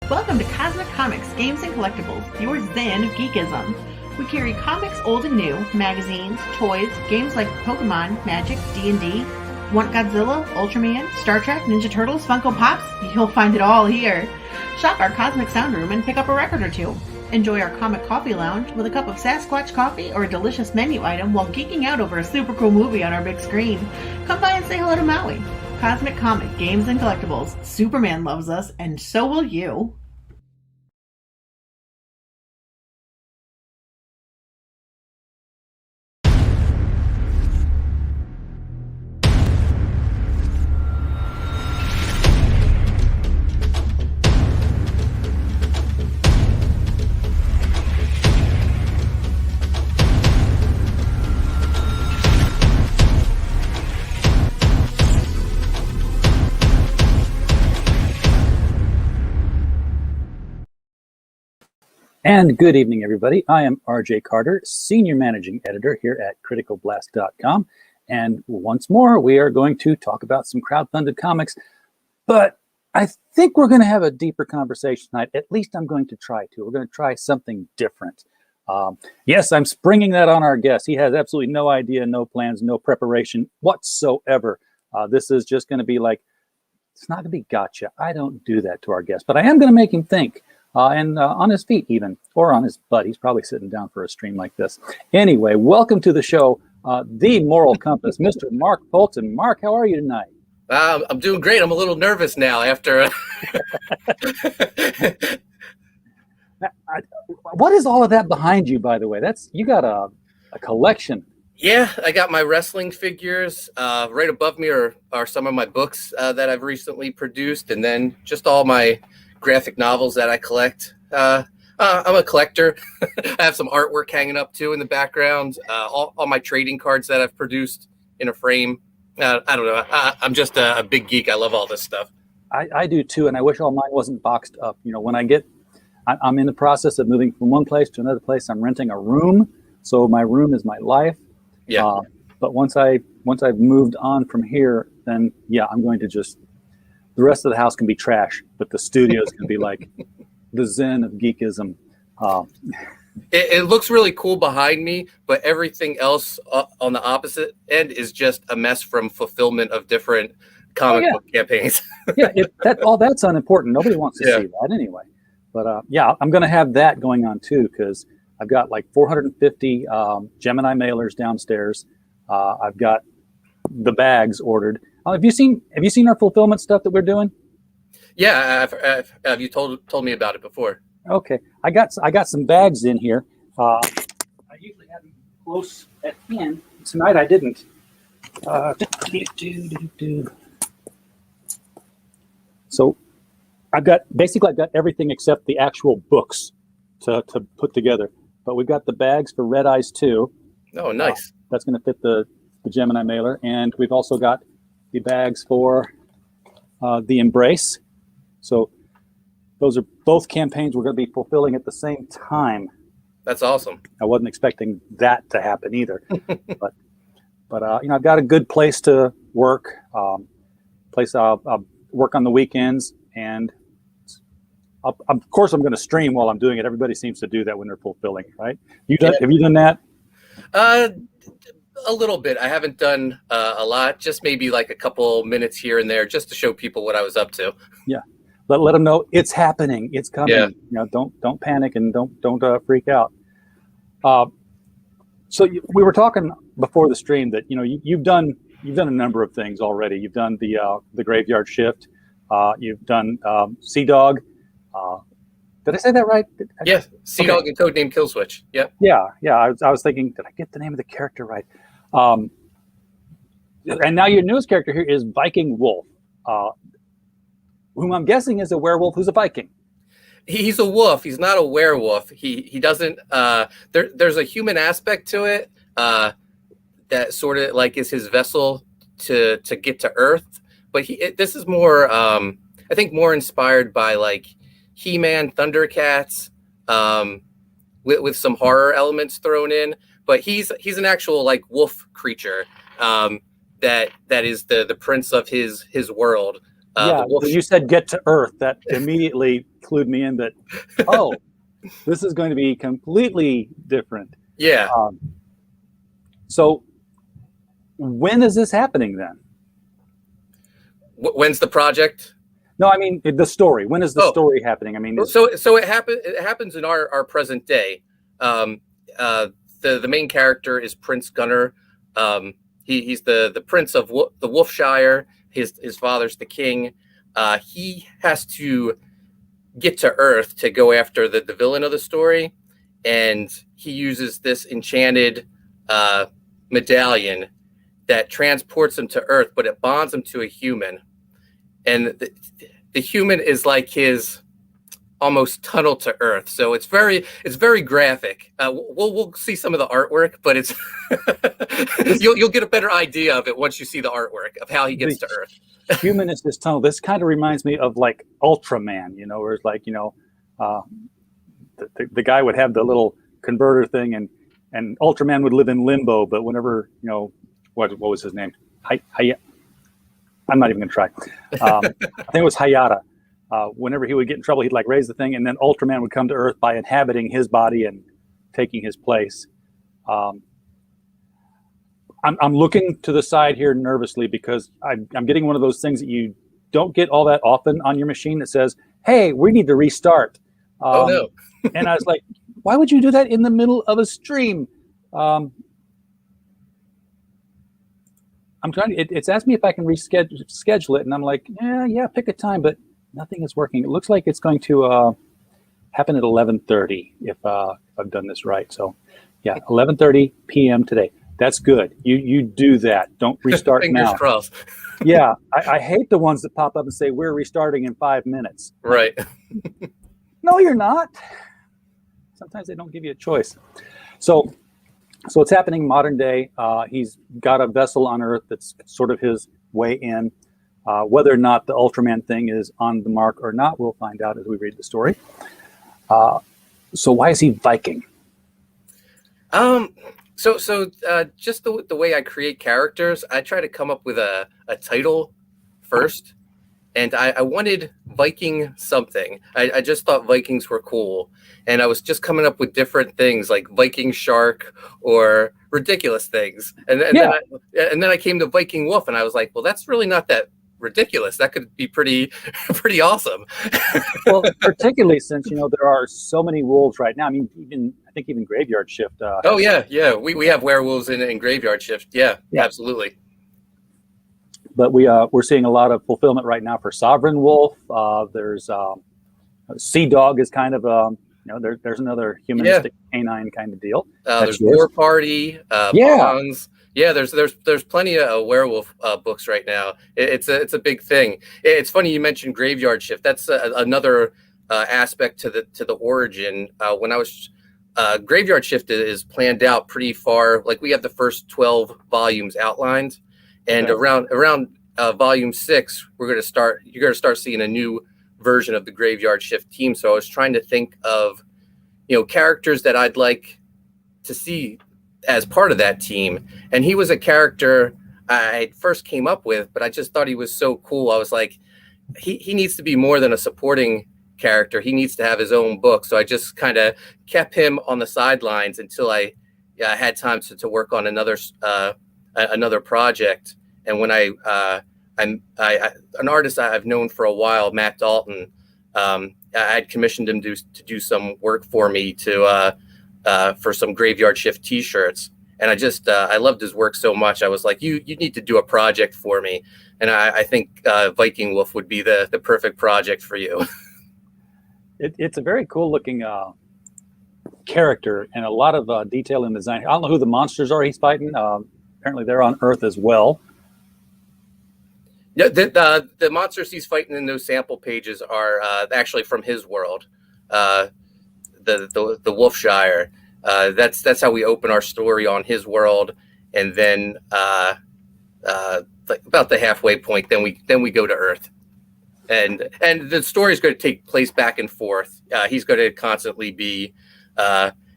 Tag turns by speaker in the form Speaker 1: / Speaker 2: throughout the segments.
Speaker 1: Welcome to Cosmic Comics, Games and Collectibles, your zen of geekism. We carry comics old and new, magazines, toys, games like Pokemon, Magic, D&D. Want Godzilla, Ultraman, Star Trek, Ninja Turtles, Funko Pops? You'll find it all here. Shop our Cosmic Sound Room and pick up a record or two. Enjoy our Comic Coffee Lounge with a cup of Sasquatch coffee or a delicious menu item while geeking out over a super cool movie on our big screen. Come by and say hello to Maui. Cosmic Comic, Games and Collectibles. Superman loves us, and so will you.
Speaker 2: And good evening, everybody. I am RJ Carter, Senior Managing Editor here at criticalblast.com. And once more, we are going to talk about some crowdfunded comics. But I think we're going to have a deeper conversation tonight. At least I'm going to try to. We're going to try something different. Yes, I'm springing that on our guest. He has absolutely no idea, no plans, no preparation whatsoever. This is just going to be like, it's not going to be gotcha. I don't do that to our guest. But I am going to make him think. And on his feet even, or on his butt. He's probably sitting down for a stream like this. Anyway, welcome to the show, The Moral Compass, Mr. Mark Poulton. Mark, how are you tonight?
Speaker 3: I'm doing great. I'm a little nervous now after...
Speaker 2: What is all of that behind you, by the way? You got a collection.
Speaker 3: Yeah, I got my wrestling figures. Right above me are some of my books that I've recently produced, and then just all my graphic novels that I collect. I'm a collector. I have some artwork hanging up too in the background. All my trading cards that I've produced in a frame. I don't know. I'm just a big geek. I love all this stuff.
Speaker 2: I do too, and I wish all mine wasn't boxed up. You know, when I'm in the process of moving from one place to another place. I'm renting a room, so my room is my life.
Speaker 3: Yeah.
Speaker 2: But once I've moved on from here, then yeah, I'm going to just. The rest of the house can be trash, but the studio is going to be like the zen of geekism.
Speaker 3: It looks really cool behind me, but everything else on the opposite end is just a mess from fulfillment of different comic book campaigns.
Speaker 2: Yeah, all that's unimportant. Nobody wants to see that anyway. But yeah, I'm going to have that going on too, because I've got like 450 Gemini mailers downstairs. I've got the bags ordered. Have you seen our fulfillment stuff that we're doing?
Speaker 3: Yeah, have you told me about it before?
Speaker 2: Okay, I got some bags in here. I usually have them close at hand. Tonight I didn't. So I've got everything except the actual books to put together. But we've got the bags for Red Eyes 2. Oh,
Speaker 3: nice.
Speaker 2: That's going to fit the Gemini mailer, and we've also got the bags for the Embrace. So those are both campaigns we're going to be fulfilling at the same time.
Speaker 3: That's awesome.
Speaker 2: I wasn't expecting that to happen either. but you know, I've got a good place to work, place I'll work on the weekends, and of course I'm going to stream while I'm doing it. Everybody seems to do that when they're fulfilling, right? Have you done that?
Speaker 3: A little bit. I haven't done a lot, just maybe like a couple minutes here and there, just to show people what I was up to.
Speaker 2: Yeah, let them know it's happening, it's coming.
Speaker 3: Yeah.
Speaker 2: You know, don't panic and don't freak out. So we were talking before the stream that you've done a number of things already. You've done the Graveyard Shift. You've done Sea Dog. Did I say that right?
Speaker 3: Yes, Sea Dog and Codename Killswitch. Yep.
Speaker 2: Yeah. I was thinking, did I get the name of the character right? And now your newest character here is Viking Wolf, whom I'm guessing is a werewolf who's a Viking.
Speaker 3: He's a wolf. He's not a werewolf. He doesn't. There's a human aspect to it that sort of like is his vessel to get to Earth. But this is more, I think, more inspired by like He-Man, Thundercats, with some horror elements thrown in. But he's an actual like wolf creature that is the prince of his world.
Speaker 2: Yeah,
Speaker 3: the wolf.
Speaker 2: when you said get to Earth, that immediately clued me in that, oh, this is going to be completely different.
Speaker 3: Yeah.
Speaker 2: So when is this happening then?
Speaker 3: When's the project?
Speaker 2: No, I mean the story. When is the story happening? I mean,
Speaker 3: so it happens in our present day. The main character is Prince Gunnar. He's the prince of the Wolfshire. His father's the king. He has to get to Earth to go after the villain of the story, and he uses this enchanted medallion that transports him to Earth, but it bonds him to a human, and the human is like his almost tunnel to Earth. So it's very graphic. We'll see some of the artwork, but it's you'll get a better idea of it once you see the artwork of how he gets to Earth.
Speaker 2: Human is this tunnel. This kind of reminds me of like Ultraman, where it's like, the guy would have the little converter thing, and Ultraman would live in limbo. But whenever, what was his name? I'm not even going to try. I think it was Hayata. Whenever he would get in trouble, he'd like raise the thing, and then Ultraman would come to Earth by inhabiting his body and taking his place. I'm looking to the side here nervously because I'm getting one of those things that you don't get all that often on your machine that says, "Hey, we need to restart."
Speaker 3: Oh no!
Speaker 2: And I was like, "Why would you do that in the middle of a stream?" I'm trying. It's asked me if I can reschedule it, and I'm like, "Yeah, pick a time," but nothing is working. It looks like it's going to happen at 11:30 if I've done this right. So, yeah, 11:30 p.m. today. That's good. You do that. Don't restart
Speaker 3: Fingers
Speaker 2: now.
Speaker 3: Crossed.
Speaker 2: Yeah, I hate the ones that pop up and say we're restarting in 5 minutes.
Speaker 3: Right.
Speaker 2: No, you're not. Sometimes they don't give you a choice. So it's happening modern day. He's got a vessel on Earth that's sort of his way in. Whether or not the Ultraman thing is on the mark or not, we'll find out as we read the story. So why is he Viking?
Speaker 3: So just the way I create characters, I try to come up with a title first, and I wanted Viking something. I just thought Vikings were cool, and I was just coming up with different things like Viking shark or ridiculous things, and then I came to Viking wolf, and I was like, well, that's really not that ridiculous. That could be pretty awesome.
Speaker 2: Well, particularly since there are so many wolves right now. I mean, I think even Graveyard Shift.
Speaker 3: We have werewolves in Graveyard Shift. Yeah, absolutely.
Speaker 2: But we're seeing a lot of fulfillment right now for Sovereign Wolf. There's Sea Dog is kind of there's another humanistic canine kind of deal.
Speaker 3: There's War Party. Bonds. Yeah, there's plenty of werewolf books right now. It's a big thing. It's funny you mentioned Graveyard Shift. That's another aspect to the origin. When I was Graveyard Shift is planned out pretty far. Like we have the first 12 volumes outlined, and around volume 6, you're going to start seeing a new version of the Graveyard Shift team. So I was trying to think of characters that I'd like to see as part of that team, and he was a character I first came up with, but I just thought he was so cool. I was like, he needs to be more than a supporting character. He needs to have his own book. So I just kind of kept him on the sidelines until I had time to work on another project. And when an artist I've known for a while, Matt Dalton, I had commissioned him to do some work for me for some Graveyard Shift T-shirts, and I loved his work so much. I was like, you need to do a project for me, and I think Viking Wolf would be the perfect project for you.
Speaker 2: It's a very cool looking character and a lot of detail in design. I don't know who the monsters are he's fighting. Apparently they're on Earth as well.
Speaker 3: Yeah, the monsters he's fighting in those sample pages are actually from his world. The Wolfshire. That's how we open our story on his world, and then about the halfway point, then we go to Earth, and the story is going to take place back and forth. He's going to constantly be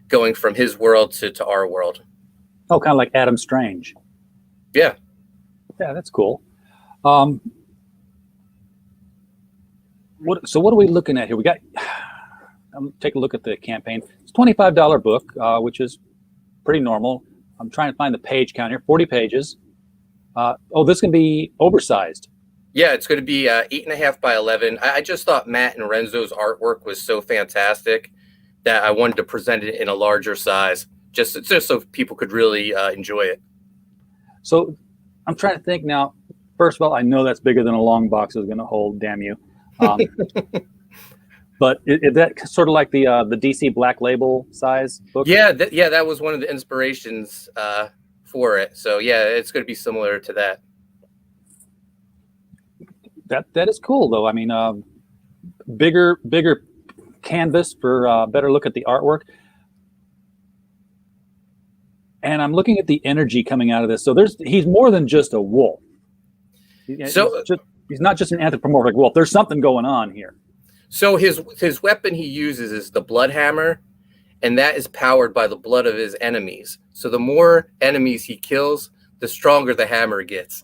Speaker 3: going from his world to our world.
Speaker 2: Oh, kind of like Adam Strange.
Speaker 3: Yeah,
Speaker 2: that's cool. what are we looking at here? We got. Take a look at the campaign. It's $25 book, which is pretty normal. I'm trying to find the page count here. 40 pages. This can be oversized.
Speaker 3: Yeah, it's going to be 8.5 by 11. I just thought Matt and Renzo's artwork was so fantastic that I wanted to present it in a larger size, just so people could really enjoy it.
Speaker 2: So I'm trying to think now. First of all, I know that's bigger than a long box is going to hold. Damn you! But is that sort of like the DC Black Label size book?
Speaker 3: Yeah, that was one of the inspirations for it. So yeah, it's going to be similar to that.
Speaker 2: That is cool, though. I mean, bigger canvas for better look at the artwork. And I'm looking at the energy coming out of this. So he's more than just a wolf. He's not just an anthropomorphic wolf. There's something going on here.
Speaker 3: So his weapon he uses is the blood hammer, and that is powered by the blood of his enemies. So the more enemies he kills, the stronger the hammer gets.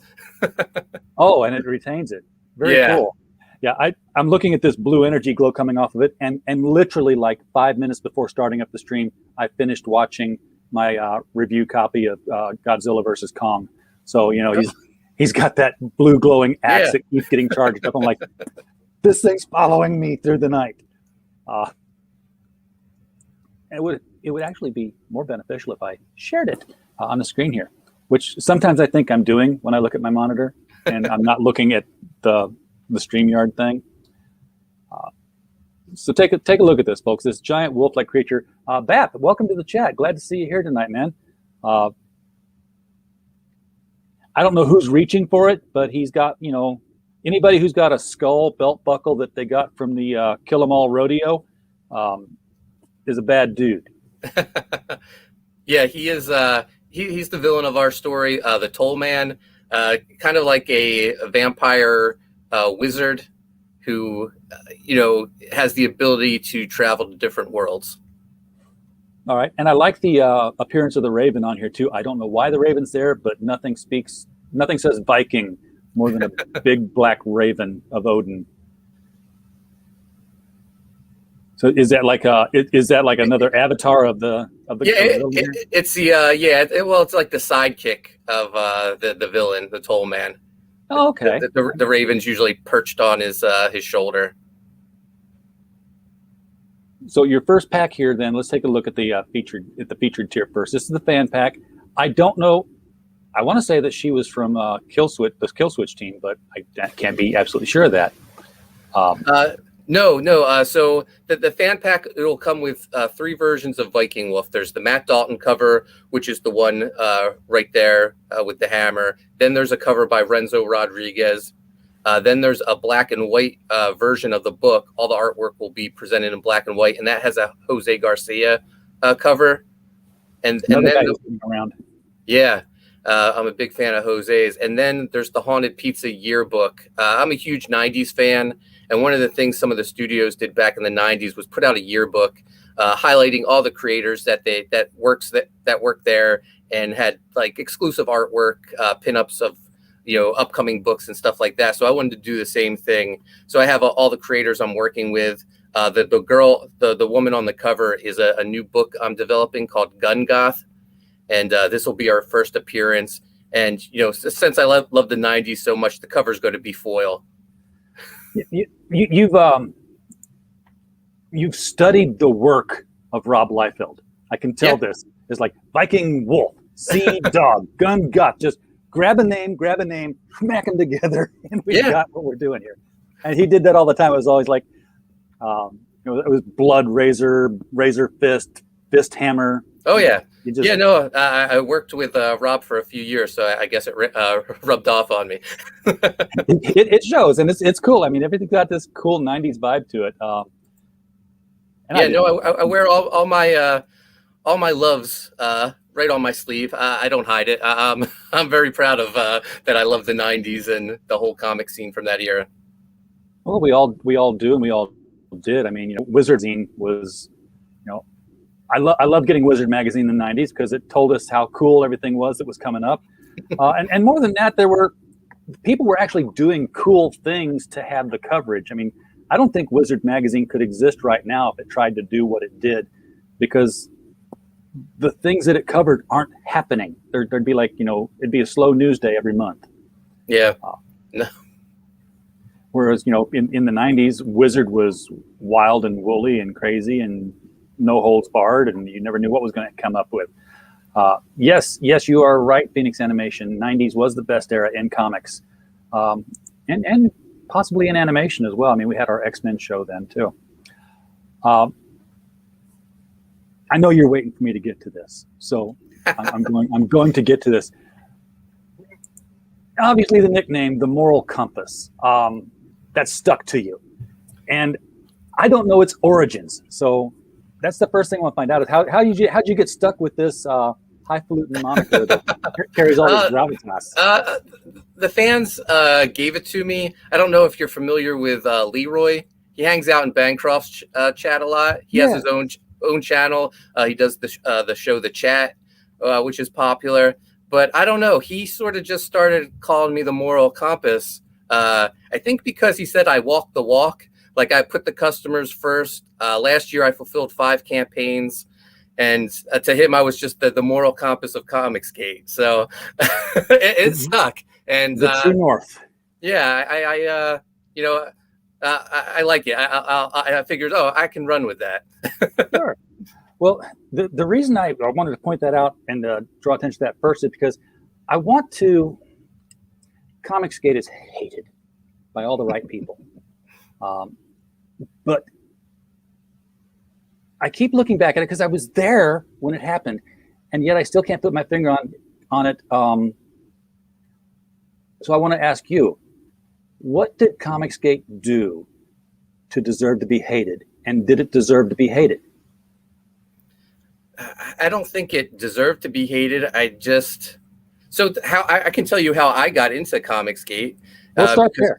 Speaker 2: Oh, and it retains it. Very cool. Yeah, I'm looking at this blue energy glow coming off of it, and literally like 5 minutes before starting up the stream, I finished watching my review copy of Godzilla versus Kong. So, he's got that blue glowing axe that keeps getting charged up. I'm like, this thing's following me through the night. It would actually be more beneficial if I shared it on the screen here, which sometimes I think I'm doing when I look at my monitor and I'm not looking at the StreamYard thing. So take a look at this, folks. This giant wolf-like creature. Bap, welcome to the chat. Glad to see you here tonight, man. I don't know who's reaching for it, but he's got, anybody who's got a skull belt buckle that they got from the Kill 'Em All rodeo is a bad dude.
Speaker 3: Yeah, he is. He's the villain of our story, the Toll Man, kind of like a vampire wizard who, has the ability to travel to different worlds.
Speaker 2: All right, and I like the appearance of the Raven on here too. I don't know why the Raven's there, but nothing says Viking more than a big black raven of Odin. So is that like another avatar of the
Speaker 3: it's the it's like the sidekick of the villain, the Toll Man.
Speaker 2: Oh, okay.
Speaker 3: The Raven's usually perched on his shoulder.
Speaker 2: So your first pack here, then let's take a look at the featured tier first. This is the fan pack. I don't know. I want to say that she was from the Kill Switch team, but I can't be absolutely sure of that.
Speaker 3: No. So the fan pack, it'll come with 3 versions of Viking Wolf. There's the Matt Dalton cover, which is the one right there with the hammer. Then there's a cover by Renzo Rodriguez. Then there's a black and white version of the book. All the artwork will be presented in black and white, and that has a Jose Garcia cover. And then
Speaker 2: around.
Speaker 3: Yeah. I'm a big fan of Jose's. And then there's the Haunted Pizza Yearbook. I'm a huge 90s fan. And one of the things some of the studios did back in the 90s was put out a yearbook highlighting all the creators that work there and had like exclusive artwork, pinups of upcoming books and stuff like that. So I wanted to do the same thing. So I have all the creators I'm working with. The woman on the cover is a new book I'm developing called Gun Goth. And this will be our first appearance. And, since I love the 90s so much, the cover is going to be foil.
Speaker 2: You've studied the work of Rob Liefeld. I can tell this is like Viking Wolf, Sea Dog, Gun Gut. Just grab a name, smack them together, and we got what we're doing here. And he did that all the time. It was always like, it was blood, razor fist, hammer.
Speaker 3: Oh yeah. I worked with Rob for a few years, so I guess it rubbed off on me.
Speaker 2: it shows, and it's cool. I mean, everything's got this cool '90s vibe to it.
Speaker 3: I wear all my loves right on my sleeve. I don't hide it. I'm very proud of that. I love the '90s and the whole comic scene from that era.
Speaker 2: Well, we all do, and we all did. I mean, Wizard Zine was, I love getting Wizard magazine in the 90s because it told us how cool everything was that was coming up. And more than that, people were actually doing cool things to have the coverage. I mean, I don't think Wizard magazine could exist right now if it tried to do what it did, because the things that it covered aren't happening. There'd be like, it'd be a slow news day every month.
Speaker 3: Yeah. No.
Speaker 2: Whereas, in the 90s, Wizard was wild and woolly and crazy and no holds barred, and you never knew what was going to come up with. Yes, you are right, Phoenix Animation. 90s was the best era in comics, and possibly in animation as well. I mean, we had our X-Men show then, too. I know you're waiting for me to get to this, so I'm going to get to this. Obviously, the nickname, the moral compass, that's stuck to you, and I don't know its origins. So that's the first thing I want to find out is how'd you get stuck with this highfalutin moniker that carries all this gravitas?
Speaker 3: The fans gave it to me. I don't know if you're familiar with Leroy. He hangs out in Bancroft's chat a lot. He has his own channel. He does the show The Chat, which is popular. But I don't know. He sort of just started calling me the moral compass. I think because he said I walk the walk. Like, I put the customers first. Last year, I fulfilled 5 campaigns. And to him, I was just the moral compass of Comicsgate. So it stuck. And
Speaker 2: the true north.
Speaker 3: Yeah, I like it. I figured, I can run with that.
Speaker 2: Sure. Well, the reason I wanted to point that out and draw attention to that first is because I want to. Comicsgate is hated by all the right people, but I keep looking back at it because I was there when it happened, and yet I still can't put my finger on it. So I want to ask you, what did Comicsgate do to deserve to be hated, and did it deserve to be hated?
Speaker 3: I don't think it deserved to be hated. I can tell you how I got into Comicsgate.
Speaker 2: We'll start there.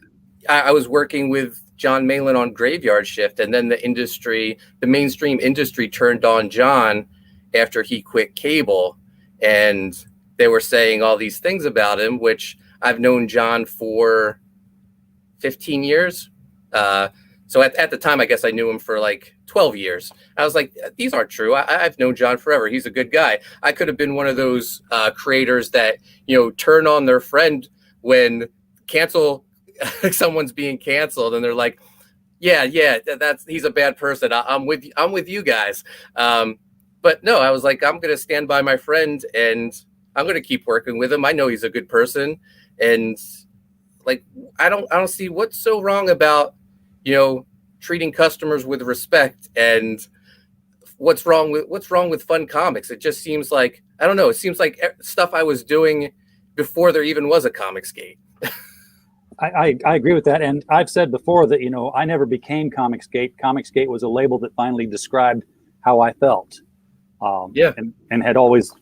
Speaker 3: I was working with John Malin on Graveyard Shift, and then the mainstream industry turned on John after he quit cable, and they were saying all these things about him, which I've known John for 15 years. So at the time, I guess I knew him for like 12 years. I was like, these aren't true. I've known John forever. He's a good guy. I could have been one of those creators that, turn on their friend when someone's being canceled, and they're like, yeah, he's a bad person. I'm with you guys. But no, I was like, I'm going to stand by my friend, and I'm going to keep working with him. I know he's a good person. And like, I don't see what's so wrong about, treating customers with respect, and what's wrong with fun comics. It just seems like, I don't know. It seems like stuff I was doing before there even was a Comicsgate.
Speaker 2: I agree with that. And I've said before that, I never became Comicsgate. Comicsgate was a label that finally described how I felt. And had always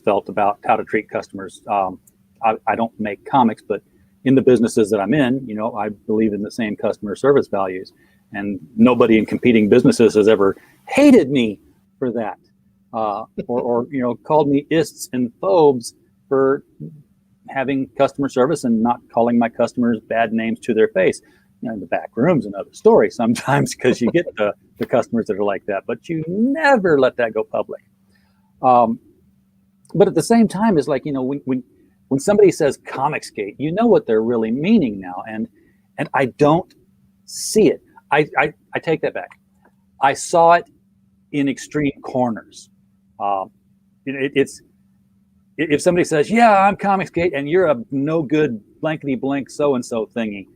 Speaker 2: felt about how to treat customers. I don't make comics, but in the businesses that I'm in, I believe in the same customer service values, and nobody in competing businesses has ever hated me for that, or called me ists and phobes for having customer service and not calling my customers bad names to their face. In the back room's another story sometimes, because you get the customers that are like that, but you never let that go public. But at the same time, it's like, when somebody says Comicsgate, you know what they're really meaning now, and I don't see it. I take that back. I saw it in extreme corners. It's if somebody says, "Yeah, I'm Comicsgate," and you're a no good blankety blank so and so thingy,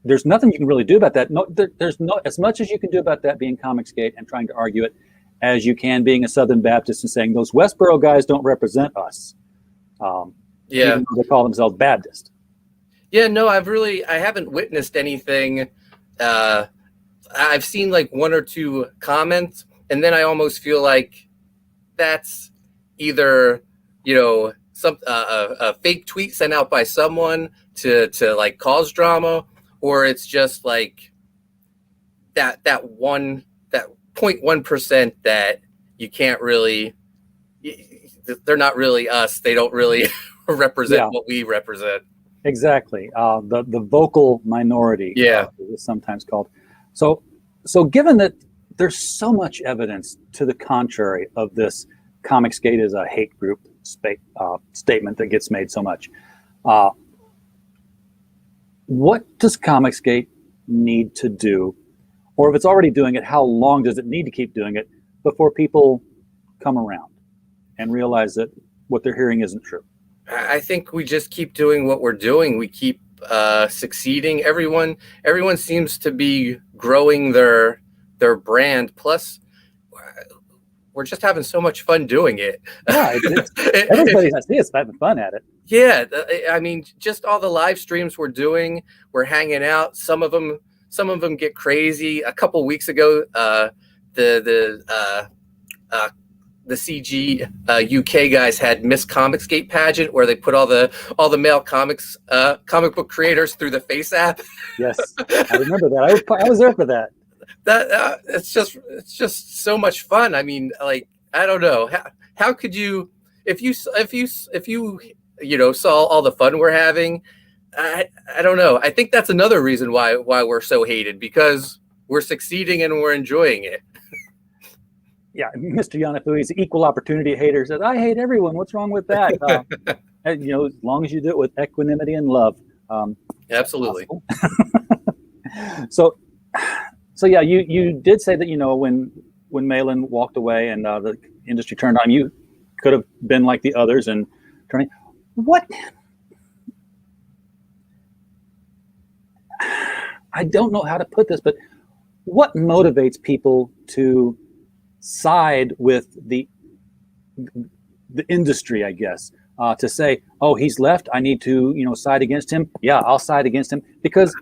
Speaker 2: there's nothing you can really do about that. No, there's no as much as you can do about that being Comicsgate and trying to argue it, as you can being a Southern Baptist and saying those Westboro guys don't represent us. Even though they call themselves Baptist.
Speaker 3: Yeah, no, I haven't witnessed anything. I've seen like 1 or 2 comments, and then I almost feel like that's either, some a fake tweet sent out by someone to like cause drama, or it's just like that 0.1% that you can't really, they're not really us. They don't really represent what we represent.
Speaker 2: Exactly. The vocal minority,
Speaker 3: Yeah.
Speaker 2: is sometimes called. So given that there's so much evidence to the contrary of this, Comicsgate is a hate group statement that gets made so much. What does Comicsgate need to do, or if it's already doing it, how long does it need to keep doing it before people come around and realize that what they're hearing isn't true?
Speaker 3: I think we just keep doing what we're doing. We keep succeeding. Everyone seems to be growing their brand. Plus, we're just having so much fun doing it.
Speaker 2: Yeah, everybody I see is having fun at it.
Speaker 3: Yeah, I mean, just all the live streams we're doing, we're hanging out. Some of them get crazy. A couple weeks ago, the CG UK guys had Miss Comicsgate pageant where they put all the male comic book creators through the Face app.
Speaker 2: Yes, I remember that. I was there for that.
Speaker 3: That it's just so much fun. I mean, like, I don't know, how could you, if you saw all the fun we're having. I don't know. I think that's another reason why we're so hated, because we're succeeding and we're enjoying it.
Speaker 2: Yeah, Mr. Yanafui's equal opportunity hater says, "I hate everyone. What's wrong with that?" As long as you do it with equanimity and love.
Speaker 3: Absolutely.
Speaker 2: So yeah, you did say that when Malin walked away and the industry turned on, you could have been like the others and turning. What? I don't know how to put this, but what motivates people to side with the industry, I guess, to say, oh, he's left, I need to side against him. Yeah, I'll side against him, because,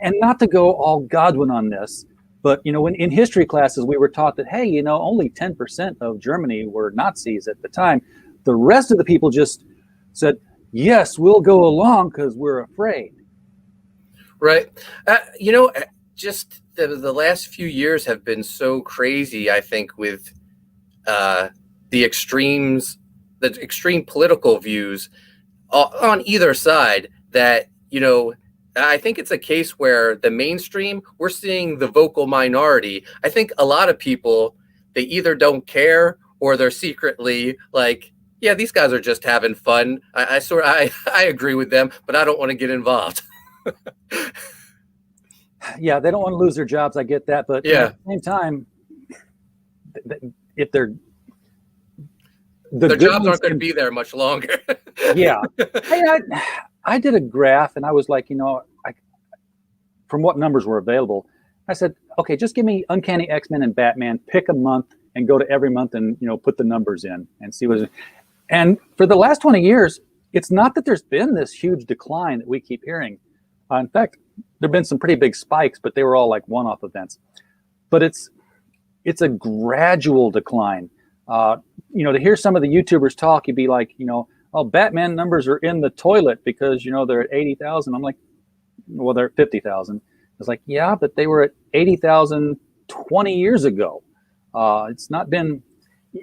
Speaker 2: and not to go all Godwin on this, but when in history classes we were taught that, hey, only 10% of Germany were Nazis at the time. The rest of the people just said, yes, we'll go along because we're afraid.
Speaker 3: Right. Just the last few years have been so crazy, I think, with the extreme political views on either side, that, I think it's a case where the mainstream, we're seeing the vocal minority. I think a lot of people, they either don't care or they're secretly like, yeah, these guys are just having fun. I agree with them, but I don't want to get involved.
Speaker 2: Yeah, they don't want to lose their jobs. I get that, but
Speaker 3: yeah,
Speaker 2: at the same time, if
Speaker 3: their jobs aren't going to be there much longer.
Speaker 2: Yeah, I did a graph, and I was like, from what numbers were available, I said, okay, just give me Uncanny X-Men and Batman, pick a month, and go to every month and put the numbers in and see what. And for the last 20 years, it's not that there's been this huge decline that we keep hearing. In fact, there've been some pretty big spikes, but they were all like one-off events. But it's a gradual decline. To hear some of the YouTubers talk, you'd be like, oh, Batman numbers are in the toilet because they're at 80,000. I'm like, well, they're at 50,000. It's like, yeah, but they were at 80,000 20 years ago.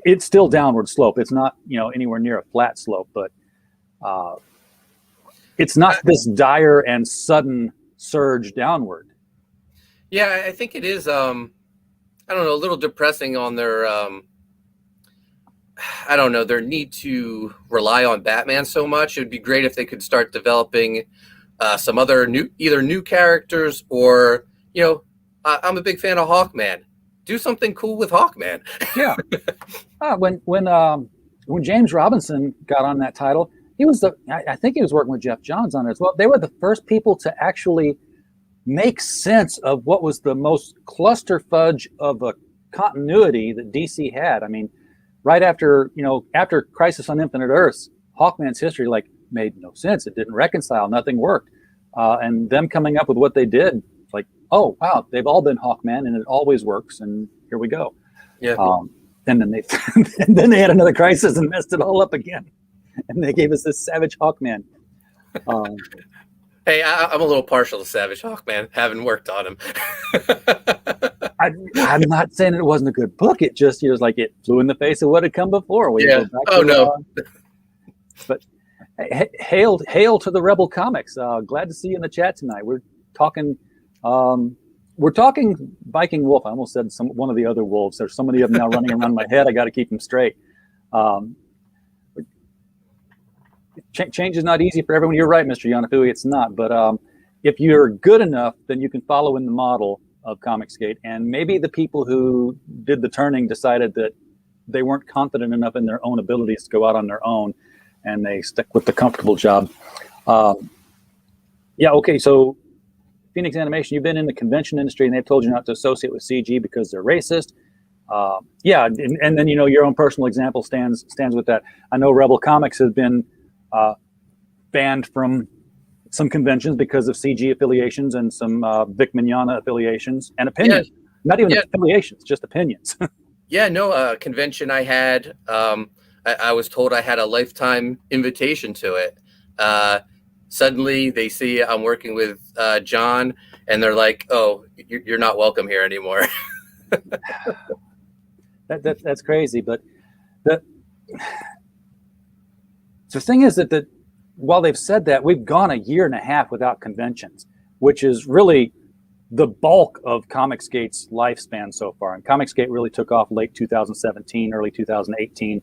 Speaker 2: It's still downward slope. It's not anywhere near a flat slope, but it's not this dire and sudden surge downward.
Speaker 3: Yeah, I think it is. I don't know, a little depressing on their. I don't know, their need to rely on Batman so much. It would be great if they could start developing some other new characters, or I'm a big fan of Hawkman. Do something cool with Hawkman.
Speaker 2: Yeah. When James Robinson got on that title, he was I think he was working with Jeff Johns on it as well. They were the first people to actually make sense of what was the most cluster fudge of a continuity that DC had. I mean, right after Crisis on Infinite Earths, Hawkman's history made no sense. It didn't reconcile. Nothing worked. And them coming up with what they did, like, oh wow, they've all been Hawkman and it always works. And here we go.
Speaker 3: Yeah.
Speaker 2: And then they had another crisis and messed it all up again. And they gave us this Savage Hawkman.
Speaker 3: Hey, I'm a little partial to Savage Hawkman, having worked on him.
Speaker 2: I'm not saying it wasn't a good book. It just, it was like it flew in the face of what had come before.
Speaker 3: Yeah. Oh, no.
Speaker 2: But Hail to the Rebel Comics. Glad to see you in the chat tonight. Talking we're talking Viking Wolf. I almost said one of the other wolves. There's so many of them now running around my head. I got to keep them straight. Change is not easy for everyone. You're right, Mr. Yanafui. It's not. But if you're good enough, then you can follow in the model of Comicsgate. And maybe the people who did the turning decided that they weren't confident enough in their own abilities to go out on their own, and they stuck with the comfortable job. Yeah, okay, so Phoenix Animation, you've been in the convention industry, and they've told you not to associate with CG because they're racist. Yeah, and then, you know, your own personal example stands with that. I know Rebel Comics has been banned from some conventions because of CG affiliations and some Vic Mignogna affiliations and opinions. Yeah. Not even affiliations, just opinions.
Speaker 3: Yeah, no, convention I had, I was told I had a lifetime invitation to it. Suddenly they see I'm working with John, and they're like, oh, you're not welcome here anymore.
Speaker 2: That's crazy. But the thing is that while they've said that, we've gone a year and a half without conventions, which is really the bulk of Comicsgate's lifespan so far. And Comicsgate really took off late 2017, early 2018,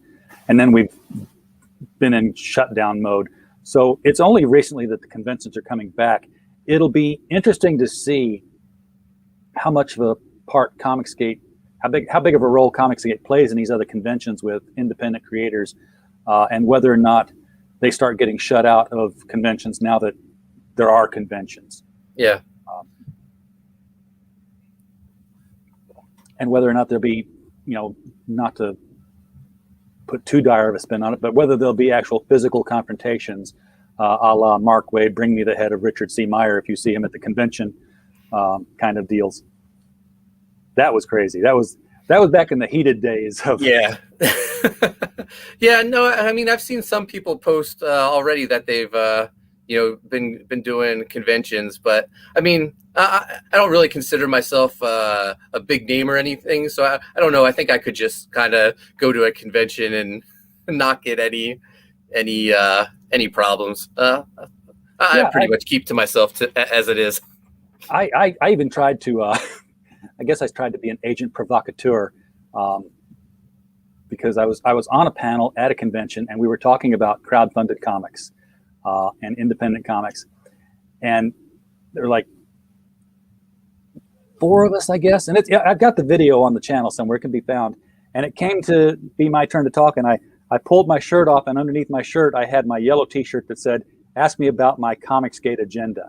Speaker 2: and then we've been in shutdown mode. So it's only recently that the conventions are coming back. It'll be interesting to see how much of a part Comicsgate, how big of a role Comicsgate plays in these other conventions with independent creators, and whether or not they start getting shut out of conventions now that there are conventions.
Speaker 3: Yeah.
Speaker 2: And whether or not there'll be, you know, not to put too dire of a spin on it, but whether there'll be actual physical confrontations, a la Mark Waid, bring me the head of Richard C. Meyer if you see him at the convention, kind of deals. That was crazy. That was back in the heated days of.
Speaker 3: Yeah. Yeah, no, I mean, I've seen some people post already that they've been doing conventions, but I mean, I don't really consider myself a big name or anything, so I don't know. I think I could just kind of go to a convention and not get any problems. I pretty much keep to myself as it is.
Speaker 2: I even tried to. I guess I tried to be an agent provocateur. Because I was on a panel at a convention, and we were talking about crowdfunded comics and independent comics, and there were like 4 of us, I guess, and I've got the video on the channel somewhere. It can be found. And it came to be my turn to talk, and I pulled my shirt off, and underneath my shirt I had my yellow T-shirt that said, "Ask me about my Comicsgate agenda."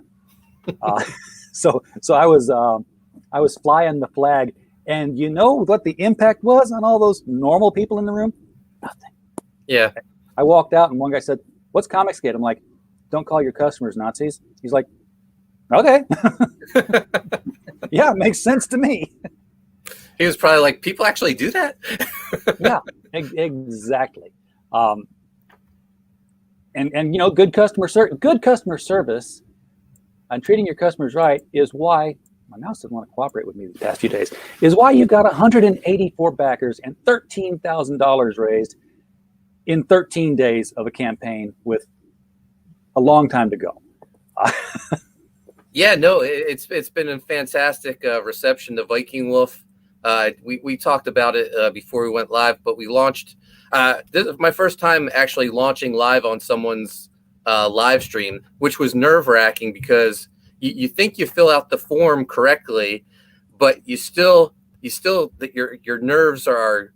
Speaker 2: So I was flying the flag. And you know what the impact was on all those normal people in the room? Nothing.
Speaker 3: Yeah.
Speaker 2: I walked out and one guy said, "What's Comicsgate?" I'm like, "Don't call your customers Nazis." He's like, "Okay." Yeah, it makes sense to me.
Speaker 3: He was probably like, people actually do that?
Speaker 2: Yeah, exactly. And you know, good customer service and treating your customers right is why my mouse doesn't want to cooperate with me these past few days, is why you got 184 backers and $13,000 raised in 13 days of a campaign with a long time to go.
Speaker 3: Yeah, no, it's been a fantastic reception to Viking Wolf. We talked about it before we went live, but we launched. This is my first time actually launching live on someone's live stream, which was nerve-wracking because you think you fill out the form correctly, but you still that your nerves are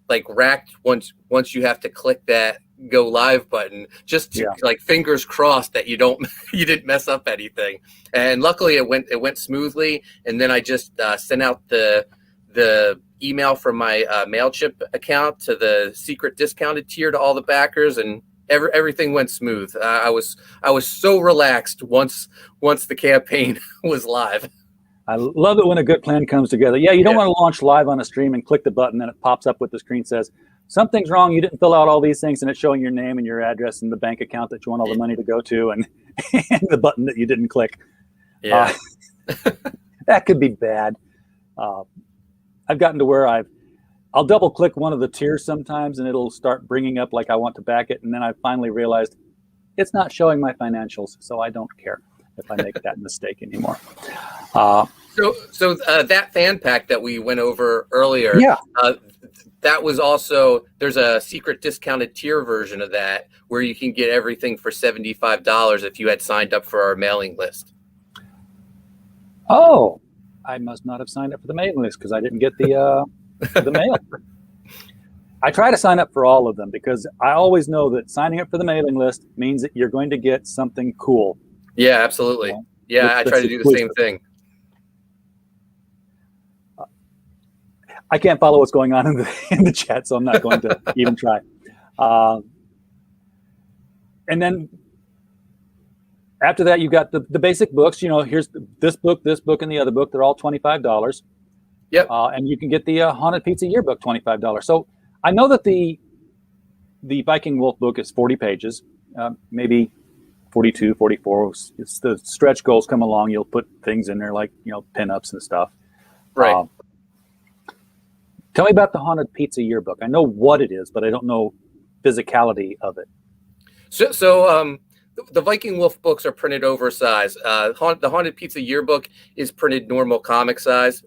Speaker 3: like racked once you have to click that go live button, just to, like, fingers crossed that you didn't mess up anything. And luckily it went smoothly. And then I just sent out the email from my MailChimp account to the secret discounted tier to all the backers, and everything went smooth. I was so relaxed once the campaign was live.
Speaker 2: I love it when a good plan comes together. Yeah, you don't want to launch live on a stream and click the button, and it pops up with the screen says, "Something's wrong. You didn't fill out all these things," and it's showing your name and your address and the bank account that you want all the money to go to, and the button that you didn't click.
Speaker 3: Yeah,
Speaker 2: that could be bad. I've gotten to where I'll double click one of the tiers sometimes, and it'll start bringing up like I want to back it, and then I finally realized it's not showing my financials, so I don't care if I make that mistake anymore.
Speaker 3: So that fan pack that we went over earlier,
Speaker 2: Yeah.
Speaker 3: That was also, there's a secret discounted tier version of that where you can get everything for $75 if you had signed up for our mailing list.
Speaker 2: Oh, I must not have signed up for the mailing list because I didn't get the mail. I try to sign up for all of them because I always know that signing up for the mailing list means that you're going to get something cool.
Speaker 3: Yeah, absolutely. Yeah, I try to do the same thing.
Speaker 2: I can't follow what's going on in the chat, so I'm not going to even try. And then after that, you got the basic books. Here's this book, and the other book. They're all $25.
Speaker 3: Yep.
Speaker 2: And you can get the Haunted Pizza Yearbook, $25. So I know that the Viking Wolf book is 40 pages, maybe 42, 44. It's the stretch goals come along. You'll put things in there like pinups and stuff.
Speaker 3: Right.
Speaker 2: Tell me about the Haunted Pizza Yearbook. I know what it is, but I don't know physicality of it.
Speaker 3: So the Viking Wolf books are printed oversized. The Haunted Pizza Yearbook is printed normal comic size.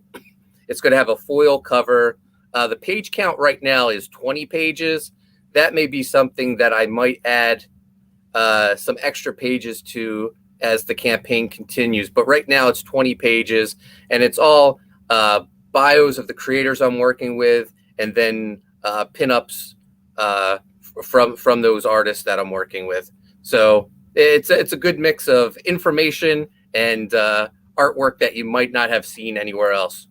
Speaker 3: It's going to have a foil cover. The page count right now is 20 pages. That may be something that I might add some extra pages to as the campaign continues. But right now it's 20 pages, and it's all bios of the creators I'm working with, and then pinups from those artists that I'm working with. So it's a good mix of information and artwork that you might not have seen anywhere else.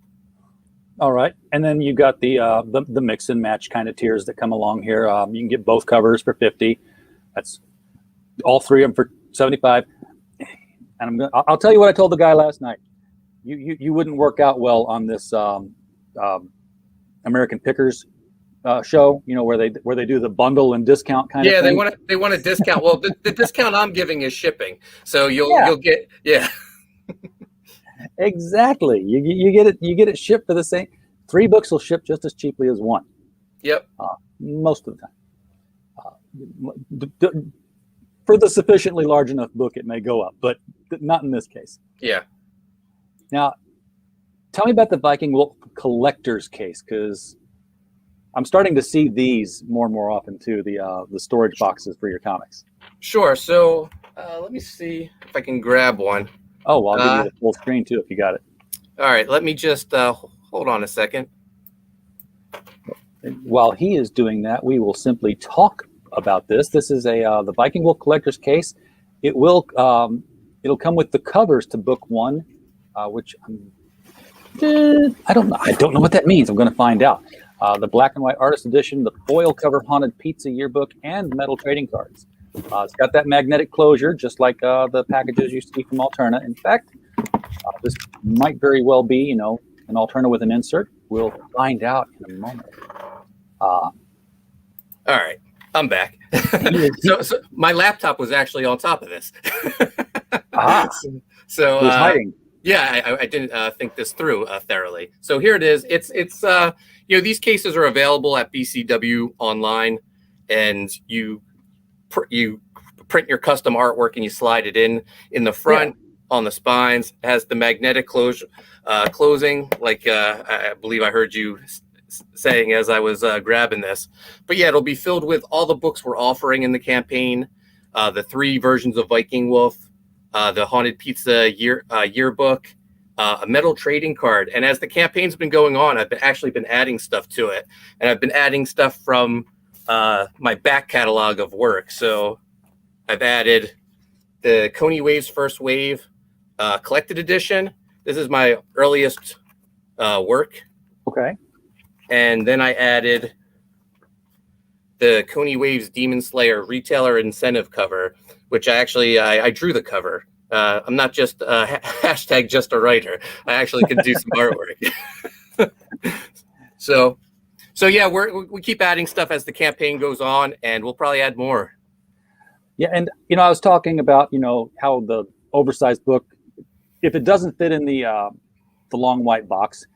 Speaker 2: All right, and then you got the mix and match kind of tiers that come along here. You can get both covers for $50. That's all three of them for $75. And I'll tell you what I told the guy last night. You wouldn't work out well on this American Pickers show, where they do the bundle and discount kind of thing.
Speaker 3: Yeah, they want a discount. Well, the discount I'm giving is shipping, so you'll get
Speaker 2: Exactly. You get it shipped for the same. 3 books will ship just as cheaply as 1.
Speaker 3: Yep.
Speaker 2: Most of the time. For the sufficiently large enough book, it may go up, but not in this case.
Speaker 3: Yeah.
Speaker 2: Now, tell me about the Viking Wolf collector's case, because I'm starting to see these more and more often too. The storage boxes for your comics.
Speaker 3: Sure. So let me see if I can grab one.
Speaker 2: Oh, well, I'll give you the full screen too if you got it.
Speaker 3: All right. Let me just hold on a second.
Speaker 2: While he is doing that, we will simply talk about this. This is the Viking Wolf collector's case. It will it'll come with the covers to book 1, which I don't know what that means. I'm going to find out. The black and white artist edition, the foil cover Haunted Pizza Yearbook, and metal trading cards. It's got that magnetic closure, just like the packages you see from Alterna. In fact, this might very well be, an Alterna with an insert. We'll find out in a moment.
Speaker 3: All right, I'm back. so my laptop was actually on top of this. So
Speaker 2: hiding.
Speaker 3: Yeah, I didn't think this through thoroughly. So here it is. It's these cases are available at BCW online, and you print your custom artwork and you slide it in the front on the spines. It has the magnetic closing, like I believe I heard you saying as I was grabbing this. But yeah, it'll be filled with all the books we're offering in the campaign, the 3 versions of Viking Wolf, the Haunted Pizza Yearbook, a metal trading card. And as the campaign's been going on, I've actually been adding stuff to it. And I've been adding stuff from my back catalog of work. So I've added the Coney Waves First Wave collected edition. This is my earliest work.
Speaker 2: Okay.
Speaker 3: And then I added the Coney Waves Demon Slayer retailer incentive cover, which I drew the cover. I'm not just hashtag just a writer. I actually can do some artwork. So yeah, we keep adding stuff as the campaign goes on, and we'll probably add more.
Speaker 2: Yeah, and I was talking about how the oversized book, if it doesn't fit in the long white box,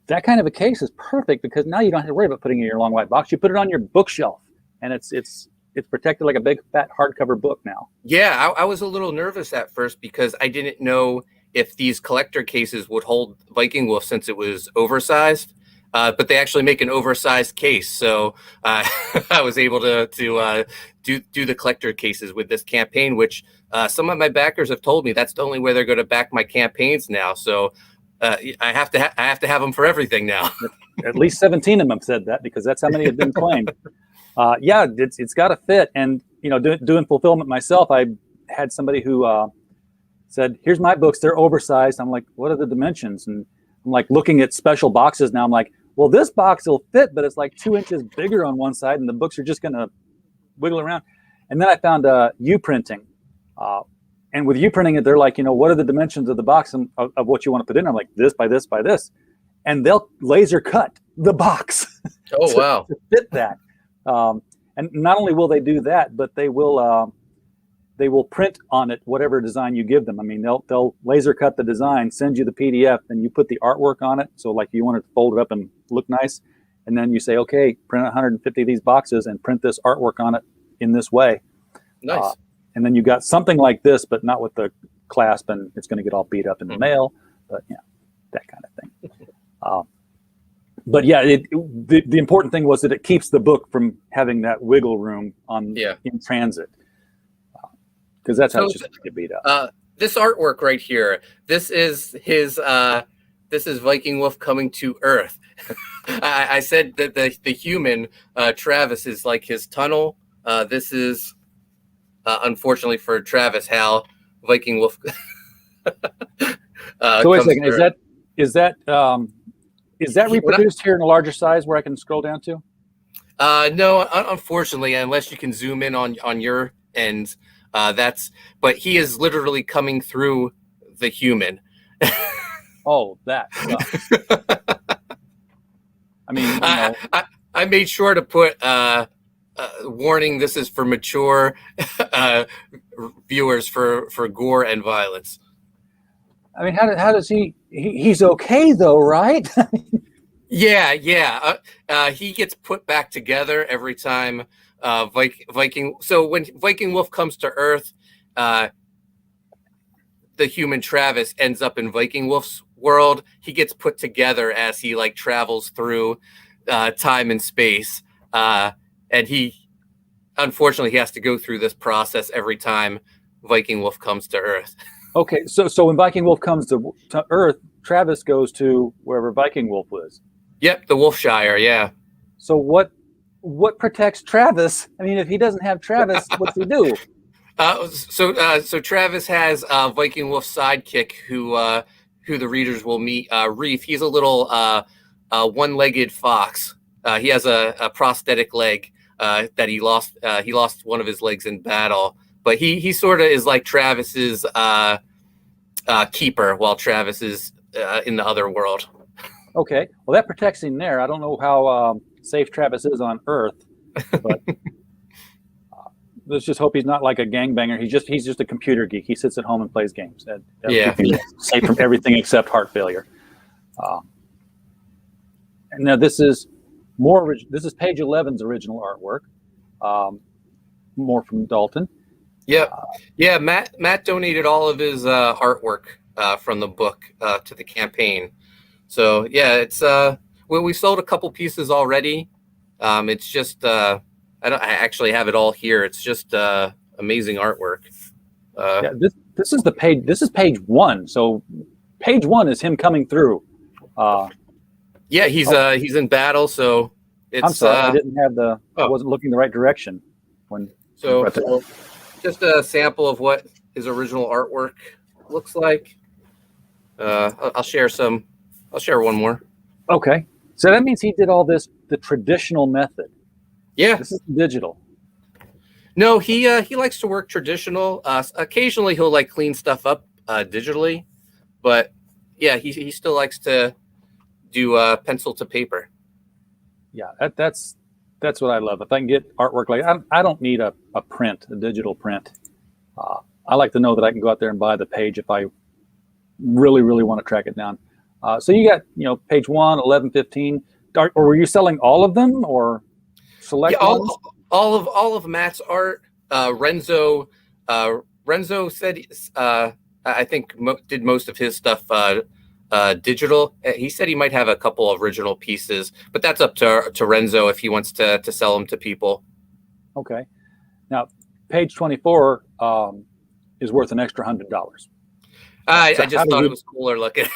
Speaker 2: that kind of a case is perfect because now you don't have to worry about putting it in your long white box. You put it on your bookshelf, and it's it's protected like a big fat hardcover book now.
Speaker 3: Yeah, I was a little nervous at first because I didn't know if these collector cases would hold Viking Wolf since it was oversized. But they actually make an oversized case, so I was able to do the collector cases with this campaign, which some of my backers have told me that's the only way they're going to back my campaigns now. So I have to have them for everything now.
Speaker 2: At least 17 of them said that because that's how many have been claimed. Yeah, it's got to fit. And doing fulfillment myself, I had somebody who said, "Here's my books. They're oversized." I'm like, "What are the dimensions?" And I'm like looking at special boxes now. I'm like, well, this box will fit, but it's like 2 inches bigger on one side, and the books are just going to wiggle around. And then I found U-printing. And with U-printing it, they're like, what are the dimensions of the box of what you want to put in? I'm like, this by this by this. And they'll laser cut the box
Speaker 3: Oh, wow.
Speaker 2: to fit that. And not only will they do that, but they will print on it whatever design you give them. I mean, they'll laser cut the design, send you the PDF, and you put the artwork on it. So like you want it to fold it up and look nice. And then you say, okay, print 150 of these boxes and print this artwork on it in this way.
Speaker 3: Nice.
Speaker 2: And then you got something like this, but not with the clasp, and it's going to get all beat up in the mail. But that kind of thing. But yeah, the important thing was that it keeps the book from having that wiggle room in transit. Because that's how it's just going to get beat up.
Speaker 3: This artwork right here, this is Viking Wolf coming to Earth. I said that the human, Travis, is like his tunnel. This is, unfortunately for Travis, how Viking Wolf.
Speaker 2: So wait a second, is that reproduced here in a larger size where I can scroll down to?
Speaker 3: No, unfortunately, unless you can zoom in on your end. But he is literally coming through the human.
Speaker 2: Oh, that sucks. I mean,
Speaker 3: I made sure to put warning. This is for mature viewers for gore and violence.
Speaker 2: I mean, how does he's okay though, right?
Speaker 3: Yeah. He gets put back together every time. Viking. So when Viking Wolf comes to Earth, the human Travis ends up in Viking Wolf's world. He gets put together as he travels through time and space, and he unfortunately has to go through this process every time Viking Wolf comes to Earth.
Speaker 2: Okay, so when Viking Wolf comes to Earth, Travis goes to wherever Viking Wolf was.
Speaker 3: Yep, the Wolfshire. Yeah.
Speaker 2: So what protects Travis? I mean, if he doesn't have Travis, what's he do?
Speaker 3: So Travis has Viking Wolf's sidekick, who the readers will meet. Reef. He's a little one-legged fox. He has a prosthetic leg that he lost. He lost one of his legs in battle, but he sort of is like Travis's keeper, while Travis is in the other world.
Speaker 2: Okay, well that protects him there. I don't know how safe Travis is on Earth, but let's just hope he's not like a gangbanger. He's just a computer geek. He sits at home and plays games. Safe from everything except heart failure. And now this is this is page 11's original artwork. More from Dalton.
Speaker 3: Yeah. Matt donated all of his artwork from the book to the campaign. So yeah, it's we sold a couple pieces already. It's just I actually have it all here. It's just amazing artwork.
Speaker 2: This is the page. This is page 1. So page 1 is him coming through.
Speaker 3: Yeah, he's in battle. So it's.
Speaker 2: I'm sorry, I didn't have I wasn't looking the right direction when.
Speaker 3: So just a sample of what his original artwork looks like. I'll share some. I'll share one more. Okay.
Speaker 2: So that means he did all this the traditional method.
Speaker 3: Yeah.
Speaker 2: This is digital.
Speaker 3: No, he likes to work traditional. Occasionally he'll clean stuff up digitally, but yeah, he still likes to do pencil to paper.
Speaker 2: Yeah, that's what I love. If I can get artwork I don't need a digital print. I like to know that I can go out there and buy the page if I really, really want to track it down. So you got, page 1, 11, 15. Or were you selling all of them or select ones?
Speaker 3: all of Matt's art. Renzo said I think did most of his stuff digital. He said he might have a couple of original pieces, but that's up to Renzo if he wants to sell them to people.
Speaker 2: Okay. Now, page 24 is worth an extra $100.
Speaker 3: I just thought it was cooler looking.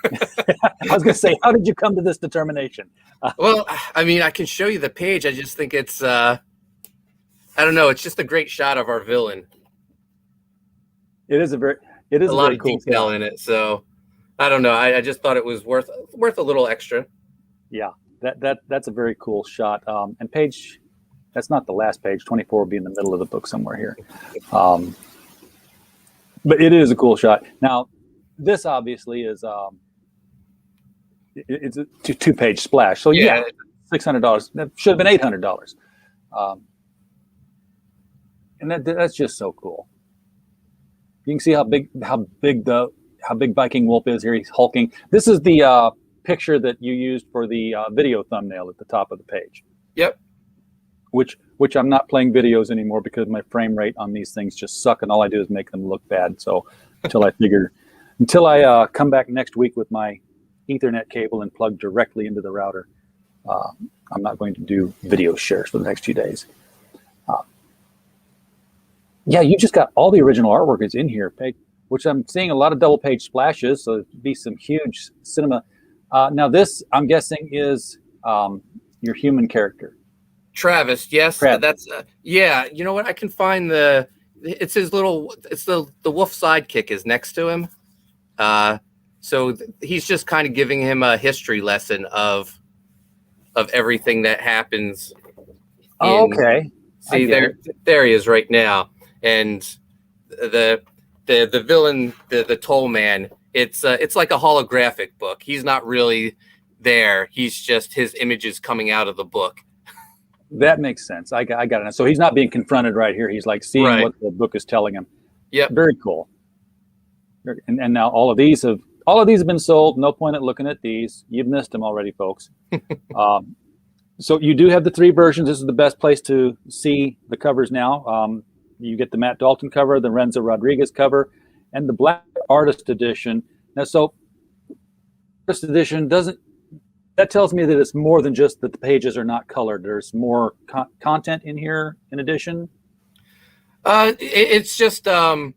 Speaker 2: I was going to say, how did you come to this determination?
Speaker 3: Well, I mean, I can show you the page. I just think it's, I don't know. It's just a great shot of our villain.
Speaker 2: It is a lot of
Speaker 3: cool detail in it. So I don't know. I just thought it was worth a little extra.
Speaker 2: Yeah, that's a very cool shot. And page, that's not the last page. 24 will be in the middle of the book somewhere here. But it is a cool shot. Now, this obviously is it's a two-page splash. So yeah, $600. That should have been $800. And that's just so cool. You can see how big Viking Wolf is here. He's hulking. This is the picture that you used for the video thumbnail at the top of the page.
Speaker 3: Yep.
Speaker 2: Which I'm not playing videos anymore because my frame rate on these things just suck, and all I do is make them look bad. So until I come back next week with my Ethernet cable and plug directly into the router, I'm not going to do video shares for the next few days. Yeah, you just got all the original artwork is in here, which I'm seeing a lot of double page splashes, so it'd be some huge cinema. Now this, I'm guessing, is your human character.
Speaker 3: Travis, yes,
Speaker 2: Travis.
Speaker 3: That's yeah. You know what? I can find it's his little. It's the wolf sidekick is next to him. So he's just kind of giving him a history lesson of everything that happens.
Speaker 2: Okay.
Speaker 3: See there he is right now, and the villain, the toll man. It's like a holographic book. He's not really there. He's just his images coming out of the book.
Speaker 2: That makes sense. I got it. So he's not being confronted right here. He's like seeing what the book is telling him.
Speaker 3: Yeah.
Speaker 2: Very cool. And now all of these have been sold. No point at looking at these. You've missed them already, folks. So you do have the 3 versions. This is the best place to see the covers now. You get the Matt Dalton cover, the Renzo Rodriguez cover, and the Black Artist Edition. Now, so Artist Edition that tells me that it's more than just that the pages are not colored. There's more content in here in addition.
Speaker 3: It's just the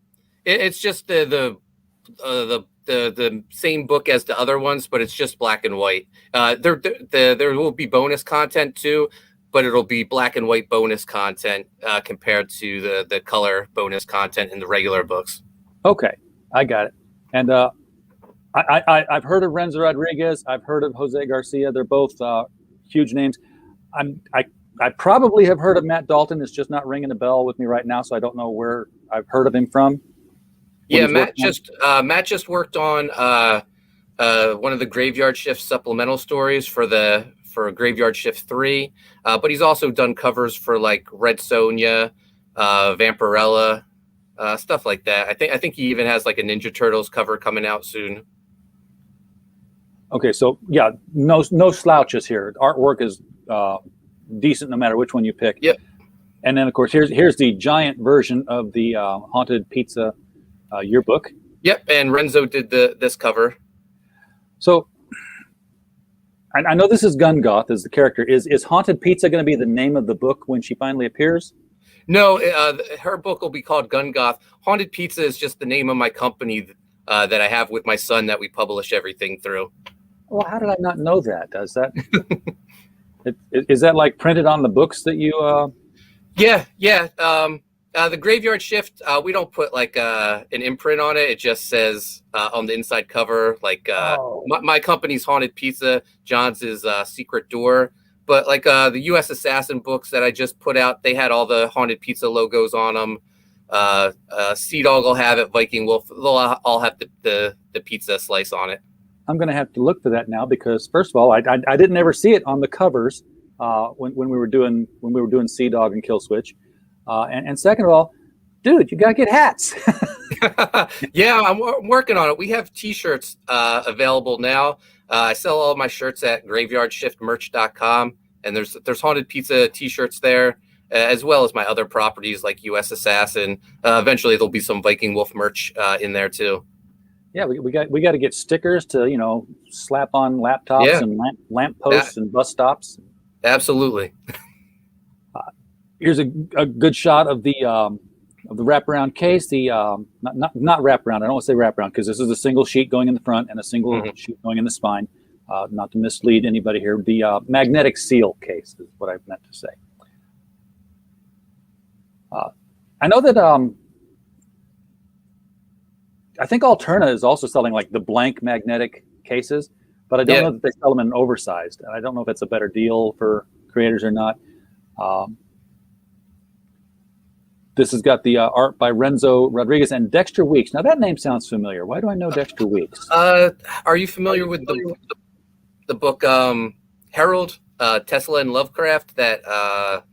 Speaker 3: same book as the other ones, but it's just black and white. There will be bonus content too, but it'll be black and white bonus content compared to the color bonus content in the regular books.
Speaker 2: Okay, I got it. And I've heard of Renzo Rodriguez. I've heard of Jose Garcia. They're both huge names. I probably have heard of Matt Dalton. It's just not ringing a bell with me right now, so I don't know where I've heard of him from.
Speaker 3: Yeah, Matt just worked on one of the Graveyard Shift supplemental stories for Graveyard Shift 3, but he's also done covers for like Red Sonja, Vampirella, stuff like that. I think he even has like a Ninja Turtles cover coming out soon.
Speaker 2: Okay, so yeah, no slouches here. Artwork is decent no matter which one you pick.
Speaker 3: Yep.
Speaker 2: And then of course here's the giant version of the Haunted Pizza yearbook.
Speaker 3: Yep, and Renzo did this cover. So
Speaker 2: I know this is Gungoth as the character. Is Haunted Pizza going to be the name of the book when she finally appears?
Speaker 3: No, her book will be called Gungoth. Haunted Pizza is just the name of my company that I have with my son that we publish everything through.
Speaker 2: Well, how did I not know that? Does that is that like printed on the books that you?
Speaker 3: Yeah. The Graveyard Shift, we don't put like an imprint on it. It just says on the inside cover, like my company's Haunted Pizza, John's is Secret Door. But like the U.S. Assassin books that I just put out, they had all the Haunted Pizza logos on them. Sea Dog will have it. Viking Wolf, they'll all have the pizza slice on it.
Speaker 2: I'm going to have to look for that now because first of all, I didn't ever see it on the covers when we were doing Sea Dog and Kill Switch. And second of all, dude, you got to get hats.
Speaker 3: Yeah, I'm working on it. We have T-shirts available now. I sell all my shirts at graveyardshiftmerch.com, and there's Haunted Pizza T-shirts there. as well as my other properties like U.S. Assassin. Eventually, there'll be some Viking Wolf merch in there too.
Speaker 2: Yeah, we got to get stickers to slap on laptops
Speaker 3: Yeah,
Speaker 2: and lamp posts and bus stops.
Speaker 3: absolutely.
Speaker 2: Here's a good shot of the wraparound case. The not wraparound. I don't want to say wraparound because this is a single sheet going in the front and a single sheet going in the spine. Not to mislead anybody here. The magnetic seal case is what I meant to say. I know that I think Alterna is also selling like the blank magnetic cases, but I don't know that they sell them in oversized. And I don't know if it's a better deal for creators or not. This has got the art by Renzo Rodriguez and Dexter Weeks. Now that name sounds familiar. Why do I know Dexter Weeks?
Speaker 3: Are you familiar with the book Harold, Tesla and Lovecraft? That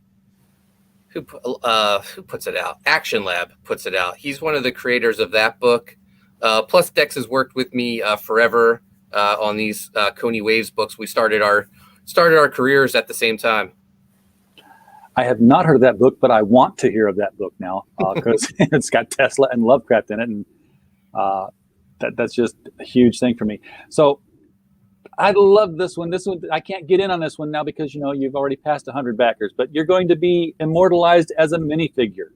Speaker 3: who puts it out? Action Lab puts it out. He's one of the creators of that book. Plus, Dex has worked with me forever on these Coney Waves books. We started our careers at the same time.
Speaker 2: I have not heard of that book, but I want to hear of that book now because it's got Tesla and Lovecraft in it, and that's just a huge thing for me. So I love this one. This one I can't get in on this one now because you've already passed 100 backers, but you're going to be immortalized as a minifigure.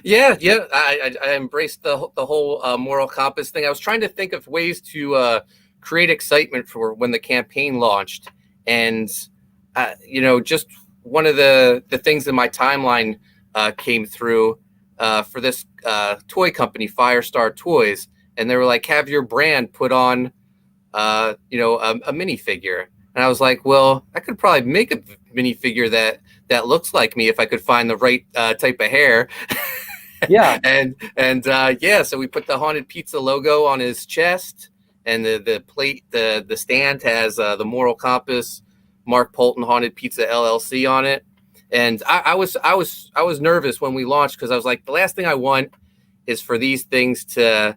Speaker 3: Yeah. I embraced the whole moral compass thing. I was trying to think of ways to create excitement for when the campaign launched, and just one of the things in my timeline came through for this toy company, Firestar Toys, and they were like, have your brand put on a minifigure. And I was like, well, I could probably make a minifigure that looks like me if I could find the right type of hair.
Speaker 2: Yeah.
Speaker 3: So we put the Haunted Pizza logo on his chest, and the plate, the stand has the moral compass, Mark Poulton Haunted Pizza LLC on it. And I was nervous when we launched because I was like, the last thing I want is for these things to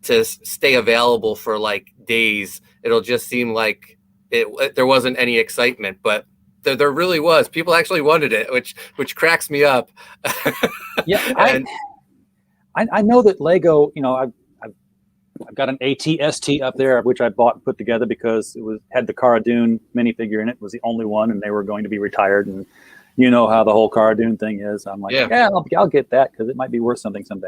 Speaker 3: stay available for like days. It'll just seem like there wasn't any excitement, but there really was. People actually wanted it, which cracks me up.
Speaker 2: Yeah, I know that Lego. I've got an ATST up there, which I bought and put together because had the Cara Dune minifigure in it. It was the only one, and they were going to be retired. And you know how the whole Cara Dune thing is. I'm like, I'll get that because it might be worth something someday.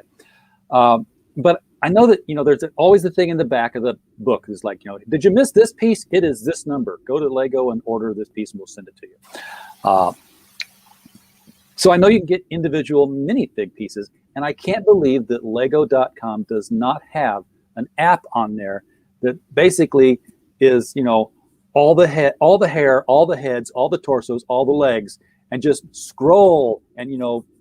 Speaker 2: But I know that there's always the thing in the back of the book is like, did you miss this piece? It is this number. Go to Lego and order this piece, and we'll send it to you. So I know you can get individual minifig pieces, and I can't believe that Lego.com does not have an app on there that basically is, all the hair, all the heads, all the torsos, all the legs, and just scroll and,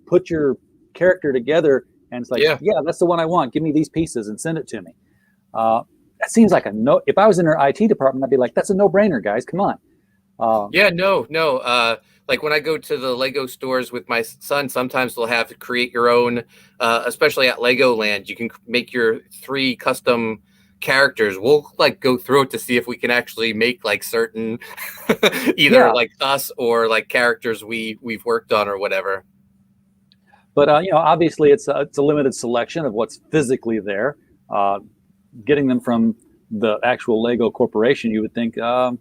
Speaker 2: put your character together. And it's like, yeah, that's the one I want. Give me these pieces and send it to me. That seems like if I was in their IT department, I'd be like, that's a no-brainer, guys. Come on.
Speaker 3: No. Like when I go to the Lego stores with my son, sometimes they'll have to create your own, especially at Legoland. You can make your 3 custom characters. We'll like go through it to see if we can actually make like certain either like us or like characters we've worked on or whatever.
Speaker 2: But obviously it's a limited selection of what's physically there. Getting them from the actual Lego Corporation, you would think I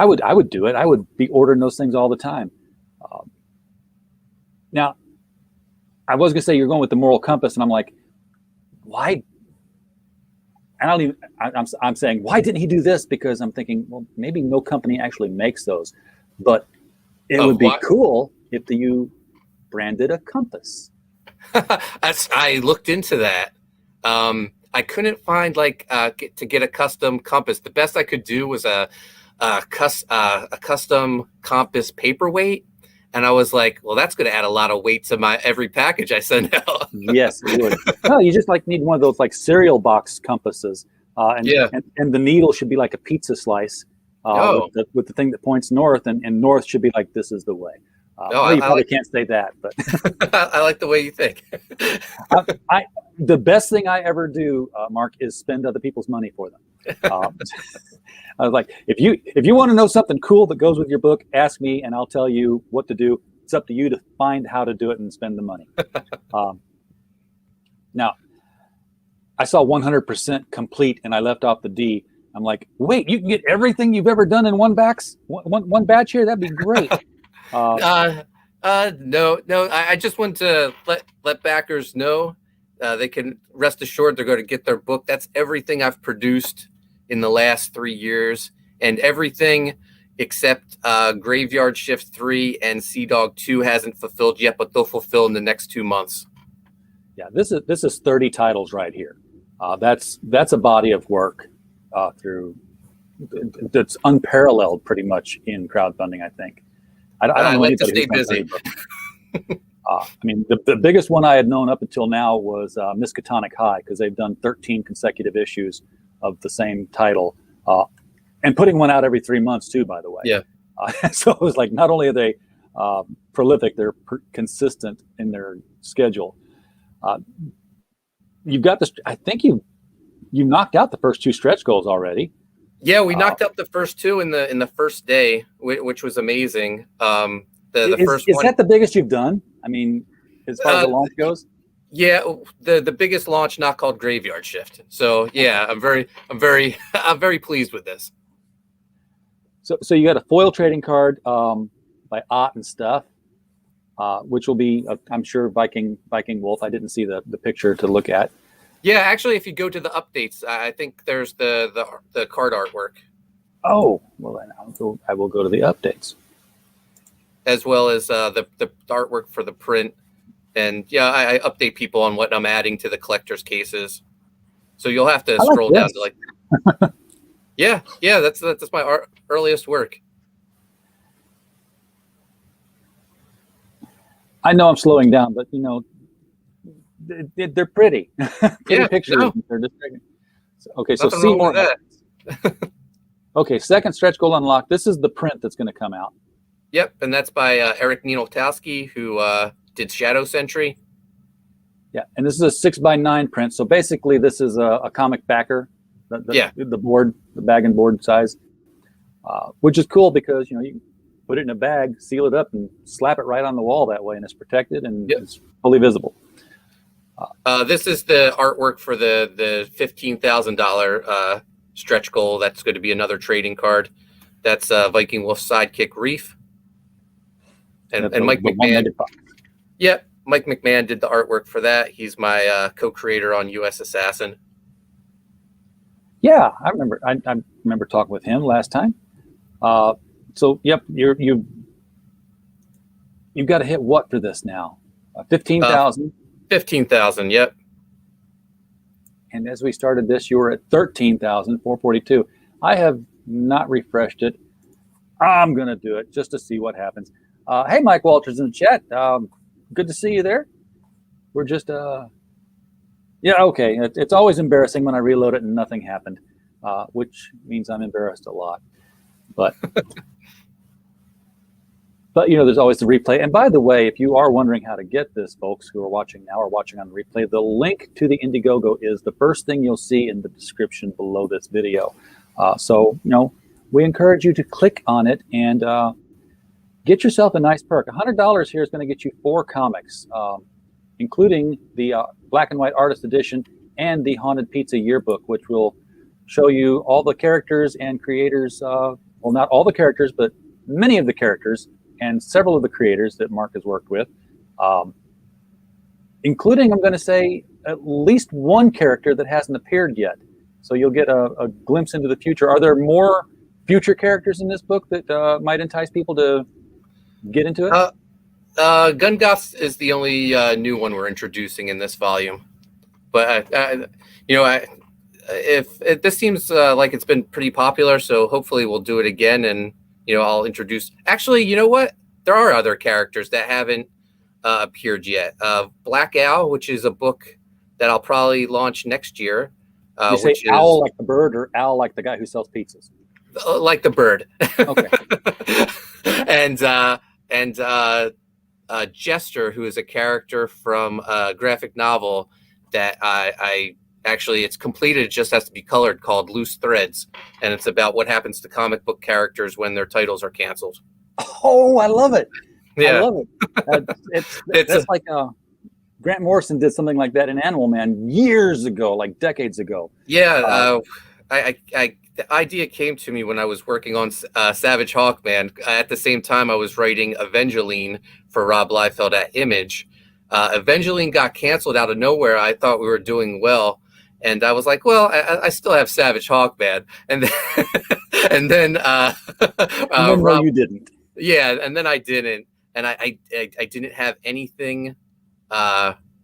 Speaker 2: would do it. I would be ordering those things all the time. Now, I was gonna say you're going with the moral compass, and I'm like, why? I'm saying, why didn't he do this? Because I'm thinking, well, maybe no company actually makes those, but it would be cool if you branded a compass.
Speaker 3: I looked into that. I couldn't find to get a custom compass. The best I could do was a custom compass paperweight. And I was like, well, that's going to add a lot of weight to every package I send out.
Speaker 2: Yes, it would. No, you just need one of those cereal box compasses. And the needle should be like a pizza slice with the thing that points north, and north should be like, this is the way.
Speaker 3: No,
Speaker 2: Well, you probably can't say that, but
Speaker 3: I like the way you think.
Speaker 2: the best thing I ever do, Mark, is spend other people's money for them. I was like, if you want to know something cool that goes with your book, ask me, and I'll tell you what to do. It's up to you to find how to do it and spend the money. Now, I saw 100% complete, and I left off the D. I'm like, wait, you can get everything you've ever done in one batch here? That'd be great.
Speaker 3: No. I just want to let backers know they can rest assured they're going to get their book. That's everything I've produced in the last 3 years, and everything except Graveyard Shift 3 and Sea Dog 2 hasn't fulfilled yet, but they'll fulfill in the next 2 months.
Speaker 2: Yeah, this is 30 titles right here. That's a body of work that's unparalleled pretty much in crowdfunding, I think. I don't know
Speaker 3: like to
Speaker 2: anybody
Speaker 3: stay busy.
Speaker 2: I mean, the biggest one I had known up until now was Miskatonic High, because they've done 13 consecutive issues of the same title, and putting one out every 3 months too, by the way.
Speaker 3: Yeah.
Speaker 2: So it was like, not only are they prolific, they're consistent in their schedule. You've got this. I think you knocked out the first 2 stretch goals already.
Speaker 3: Yeah, we knocked out the first 2 in the first day, which was amazing. The first
Speaker 2: is
Speaker 3: one,
Speaker 2: that the biggest you've done? I mean, as far as the launch goes.
Speaker 3: Yeah, the biggest launch not called Graveyard Shift. So yeah, I'm very pleased with this.
Speaker 2: So you got a foil trading card by Ott and stuff, which will be I'm sure Viking Wolf. I didn't see the picture to look at.
Speaker 3: Yeah, actually, if you go to the updates, I think there's the card artwork.
Speaker 2: Oh, well then I will go to the updates,
Speaker 3: as well as the artwork for the print. And yeah, I update people on what I'm adding to the collector's cases. So you'll have to scroll down to like. yeah, that's my earliest work.
Speaker 2: I know I'm slowing down, but they're pretty. Pretty pictures.
Speaker 3: No.
Speaker 2: They're just okay. So
Speaker 3: Nothing
Speaker 2: see
Speaker 3: wrong
Speaker 2: more.
Speaker 3: with that.
Speaker 2: Okay, second stretch goal unlocked. This is the print that's going to come out.
Speaker 3: Yep, and that's by Eric Nienoltowski, who did Shadow Sentry.
Speaker 2: Yeah, and this is a 6x9 print. So basically, this is a comic backer. The board, the bag and board size, which is cool because you can put it in a bag, seal it up, and slap it right on the wall that way, and it's protected and it's fully visible.
Speaker 3: This is the artwork for the $15,000 stretch goal. That's going to be another trading card. That's Viking Wolf sidekick Reef. And Mike McMahon. Yep, Mike McMahon did the artwork for that. He's my co-creator on U.S. Assassin.
Speaker 2: Yeah, I remember. I remember talking with him last time. So yep, you've got to hit what for this now? 15,000.
Speaker 3: 15,000. Yep.
Speaker 2: And as we started this, you were at 13,442. I have not refreshed it. I'm gonna do it just to see what happens. Hey, Mike Walters in the chat. Good to see you there. We're just yeah, okay. It's always embarrassing when I reload it and nothing happened, which means I'm embarrassed a lot. But but there's always the replay. And by the way, if you are wondering how to get this, folks who are watching now or watching on the replay, the link to the Indiegogo is the first thing you'll see in the description below this video. So we encourage you to click on it and get yourself a nice perk. $100 here is going to get you 4 comics, including the black and white artist edition and the Haunted Pizza yearbook, which will show you all the characters and creators. Well, not all the characters, but many of the characters and several of the creators that Mark has worked with, including, I'm going to say, at least one character that hasn't appeared yet. So you'll get a glimpse into the future. Are there more future characters in this book that might entice people to get into it?
Speaker 3: Gungoth is the only new one we're introducing in this volume. But if this seems like it's been pretty popular, so hopefully we'll do it again, and I'll introduce. Actually, you know what? There are other characters that haven't appeared yet. Black Owl, which is a book that I'll probably launch next year.
Speaker 2: You say
Speaker 3: which
Speaker 2: owl
Speaker 3: is,
Speaker 2: like the bird, or owl like the guy who sells pizzas?
Speaker 3: like the bird.
Speaker 2: Okay.
Speaker 3: And and Jester, who is a character from a graphic novel that I actually, it's completed, it just has to be colored, called Loose Threads, and it's about what happens to comic book characters when their titles are canceled.
Speaker 2: Oh, I love it. I
Speaker 3: Yeah,
Speaker 2: love it. That's like Grant Morrison did something like that in Animal Man years ago, like decades ago.
Speaker 3: yeah. The idea came to me when I was working on Savage Hawkman. At the same time, I was writing Evangeline for Rob Liefeld at Image. Evangeline got canceled out of nowhere. I thought we were doing well, and I was like, "Well, I still have Savage Hawkman." And then, and then,
Speaker 2: And then no,
Speaker 3: Rob,
Speaker 2: you didn't.
Speaker 3: yeah, and then I didn't, and I didn't have anything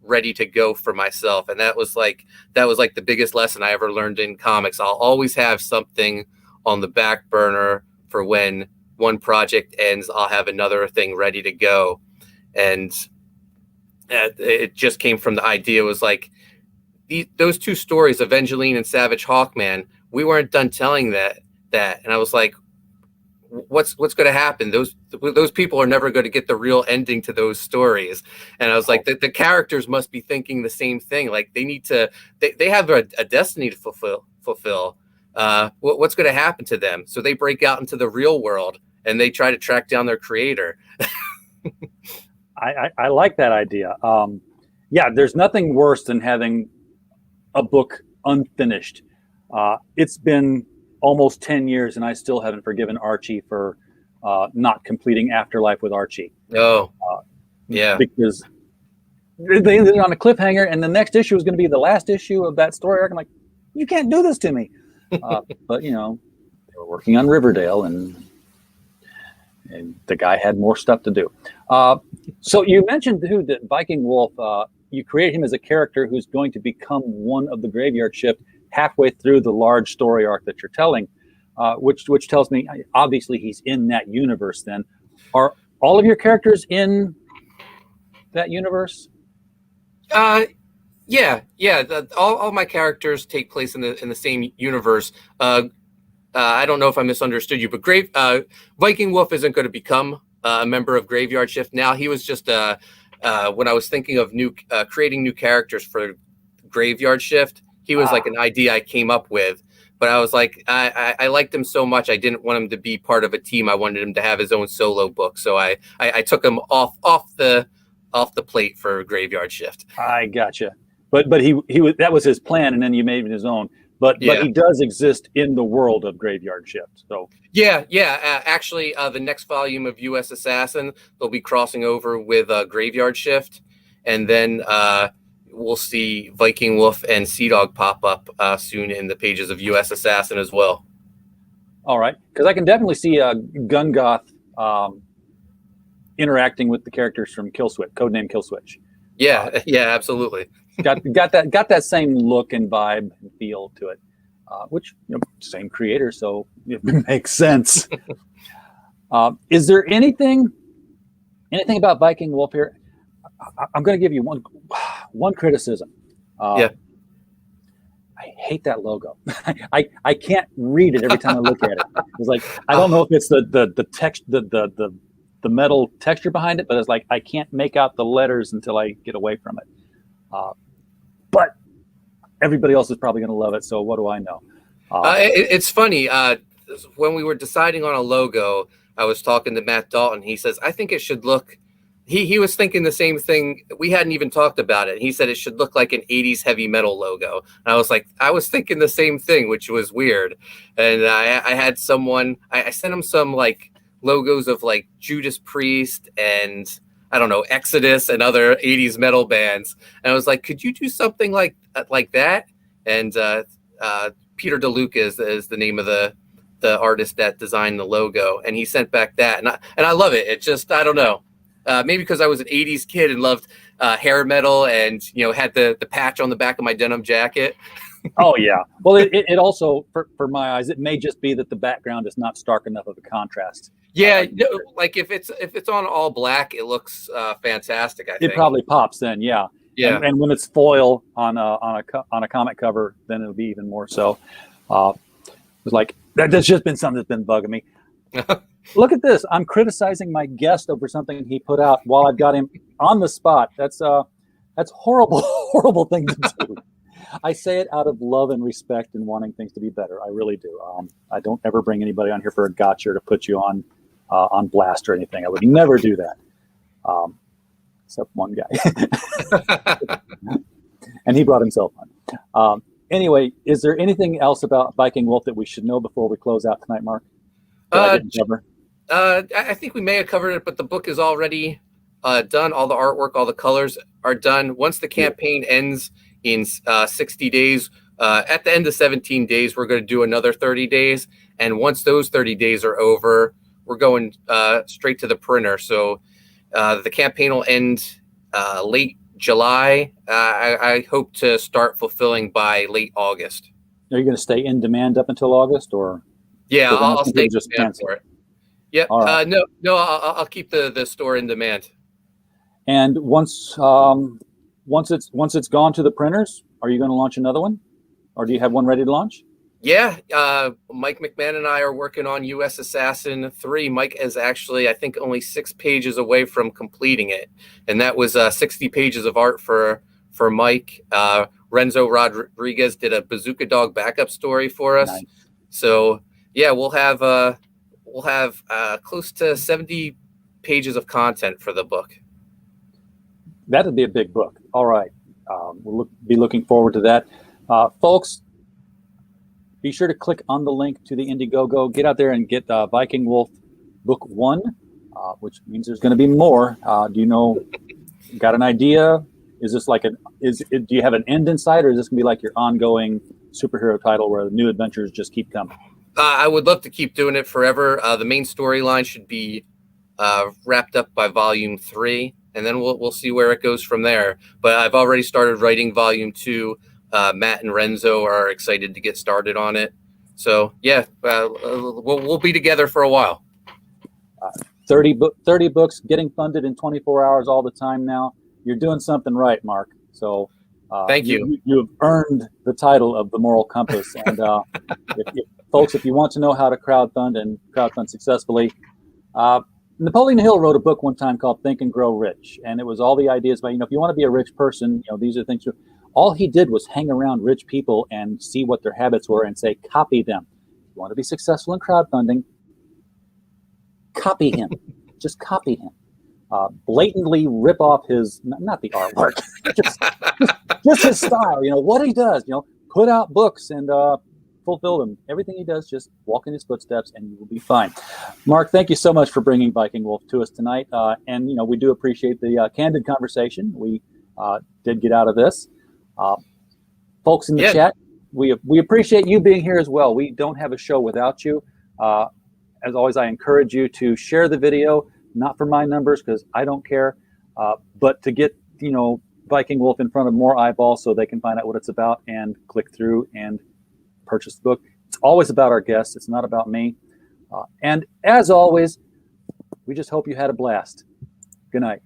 Speaker 3: ready to go for myself, and that was like the biggest lesson I ever learned in comics. I'll always have something on the back burner for when one project ends. I'll have another thing ready to go, and it just came from the idea. It was like those two stories, Evangeline and Savage Hawkman, we weren't done telling that, and I was like, what's going to happen? Those people are never going to get the real ending to those stories. And I was like, the characters must be thinking the same thing. Like they need to, they have a destiny to fulfill. What's going to happen to them? So they break out into the real world and they try to track down their creator.
Speaker 2: I like that idea. Yeah, there's nothing worse than having a book unfinished. It's been almost 10 years and I still haven't forgiven Archie for not completing Afterlife with Archie.
Speaker 3: Oh, yeah.
Speaker 2: Because they ended on a cliffhanger and the next issue is going to be the last issue of that story arc. I'm like, you can't do this to me. But, you know, they were working on Riverdale and the guy had more stuff to do. So you mentioned, too, that Viking Wolf, you create him as a character who's going to become one of the Graveyard Shift halfway through the large story arc that you're telling, which tells me obviously he's in that universe. Then are all of your characters in that universe?
Speaker 3: Yeah. All my characters take place in the same universe. I don't know if I misunderstood you, but Viking Wolf isn't going to become a member of Graveyard Shift now. He was just when I was thinking of creating new characters for Graveyard Shift. He was like an idea I came up with, but I was like, I liked him so much. I didn't want him to be part of a team. I wanted him to have his own solo book. So I took him off the plate for Graveyard Shift.
Speaker 2: I gotcha. But he was, that was his plan, and then you made it his own. But he does exist in the world of Graveyard Shift. So
Speaker 3: yeah. Actually, the next volume of U.S. Assassin, they'll be crossing over with Graveyard Shift, and then we'll see Viking Wolf and Sea Dog pop up soon in the pages of U.S. Assassin as well.
Speaker 2: All right, because I can definitely see Gungoth interacting with the characters from Killswitch, codename Killswitch.
Speaker 3: Yeah, absolutely.
Speaker 2: got that same look and vibe and feel to it, which, you know, same creator, so it makes sense. Is there anything about Viking Wolf here? I'm going to give you one criticism. I hate that logo. I can't read it every time I look at it. It's like, I don't know if it's the text, the metal texture behind it, but it's like I can't make out the letters until I get away from it. But everybody else is probably going to love it. So what do I know?
Speaker 3: It's funny. When we were deciding on a logo, I was talking to Matt Dalton. He says, I think it should look. He was thinking the same thing. We hadn't even talked about it. He said it should look like an 80s heavy metal logo. And I was like, I was thinking the same thing, which was weird. And I had someone, I sent him some like logos of like Judas Priest and I don't know, Exodus and other 80s metal bands. And I was like, could you do something like that? And Peter DeLuca is the name of the artist that designed the logo. And he sent back that. And I love it. It just, I don't know. Maybe because I was an 80s kid and loved hair metal and, you know, had the patch on the back of my denim jacket.
Speaker 2: Oh, yeah. Well, it also, for my eyes, it may just be that the background is not stark enough of a contrast.
Speaker 3: Yeah, like if it's on all black, it looks fantastic. I think
Speaker 2: it probably pops then. Yeah.
Speaker 3: Yeah.
Speaker 2: And when it's foil on a comic cover, then it'll be even more so. It's like that's just been something that's been bugging me. Look at this. I'm criticizing my guest over something he put out while I've got him on the spot. That's horrible, horrible thing to do. I say it out of love and respect and wanting things to be better. I really do. I don't ever bring anybody on here for a gotcha to put you on blast or anything. I would never do that. Except one guy. And he brought himself on. Anyway, is there anything else about Viking Wolf that we should know before we close out tonight, Mark? I didn't cover?
Speaker 3: I think we may have covered it, but the book is already done. All the artwork, all the colors are done. Once the campaign ends in 60 days, at the end of 17 days, we're going to do another 30 days. And once those 30 days are over, we're going straight to the printer. So the campaign will end late July. I hope to start fulfilling by late August.
Speaker 2: Are you going to stay in demand up until August, or?
Speaker 3: Yeah, I'll stay
Speaker 2: just
Speaker 3: in demand for it. Yep. Right. No, I'll keep the store in demand.
Speaker 2: And once it's gone to the printers, are you going to launch another one, or do you have one ready to launch?
Speaker 3: Yeah, Mike McMahon and I are working on U.S. Assassin 3. Mike is actually, I think, only 6 pages away from completing it, and that was 60 pages of art for Mike. Renzo Rodriguez did a Bazooka Dog backup story for us. Nice. So yeah, we'll have close to 70 pages of content for the book.
Speaker 2: That'd be a big book. All right, we'll be looking forward to that, folks. Be sure to click on the link to the Indiegogo. Get out there and get Viking Wolf Book 1, which means there's going to be more. Do you know? Got an idea? Is this like do you have an end in sight, or is this going to be like your ongoing superhero title where the new adventures just keep coming?
Speaker 3: I would love to keep doing it forever. The main storyline should be wrapped up by Volume 3, and then we'll see where it goes from there. But I've already started writing Volume 2. Matt and Renzo are excited to get started on it. So yeah, we'll be together for a while.
Speaker 2: 30 books getting funded in 24 hours all the time now. You're doing something right, Mark. So
Speaker 3: thank you.
Speaker 2: You've earned the title of the Moral Compass. And folks, if you want to know how to crowdfund successfully, Napoleon Hill wrote a book one time called Think and Grow Rich, and it was all the ideas about, if you want to be a rich person, these are things. All he did was hang around rich people and see what their habits were and say, copy them. If you want to be successful in crowdfunding, copy him. Just copy him. Blatantly rip off his, not the artwork, just his style, what he does, put out books and fulfill them. Everything he does, just walk in his footsteps and you will be fine. Mark, thank you so much for bringing Viking Wolf to us tonight. And we do appreciate the candid conversation we did get out of this. Folks in the chat, we appreciate you being here as well. We don't have a show without you. As always, I encourage you to share the video, not for my numbers because I don't care, but to get Viking Wolf in front of more eyeballs so they can find out what it's about and click through and purchase the book. It's always about our guests. It's not about me. And as always, we just hope you had a blast. Good night.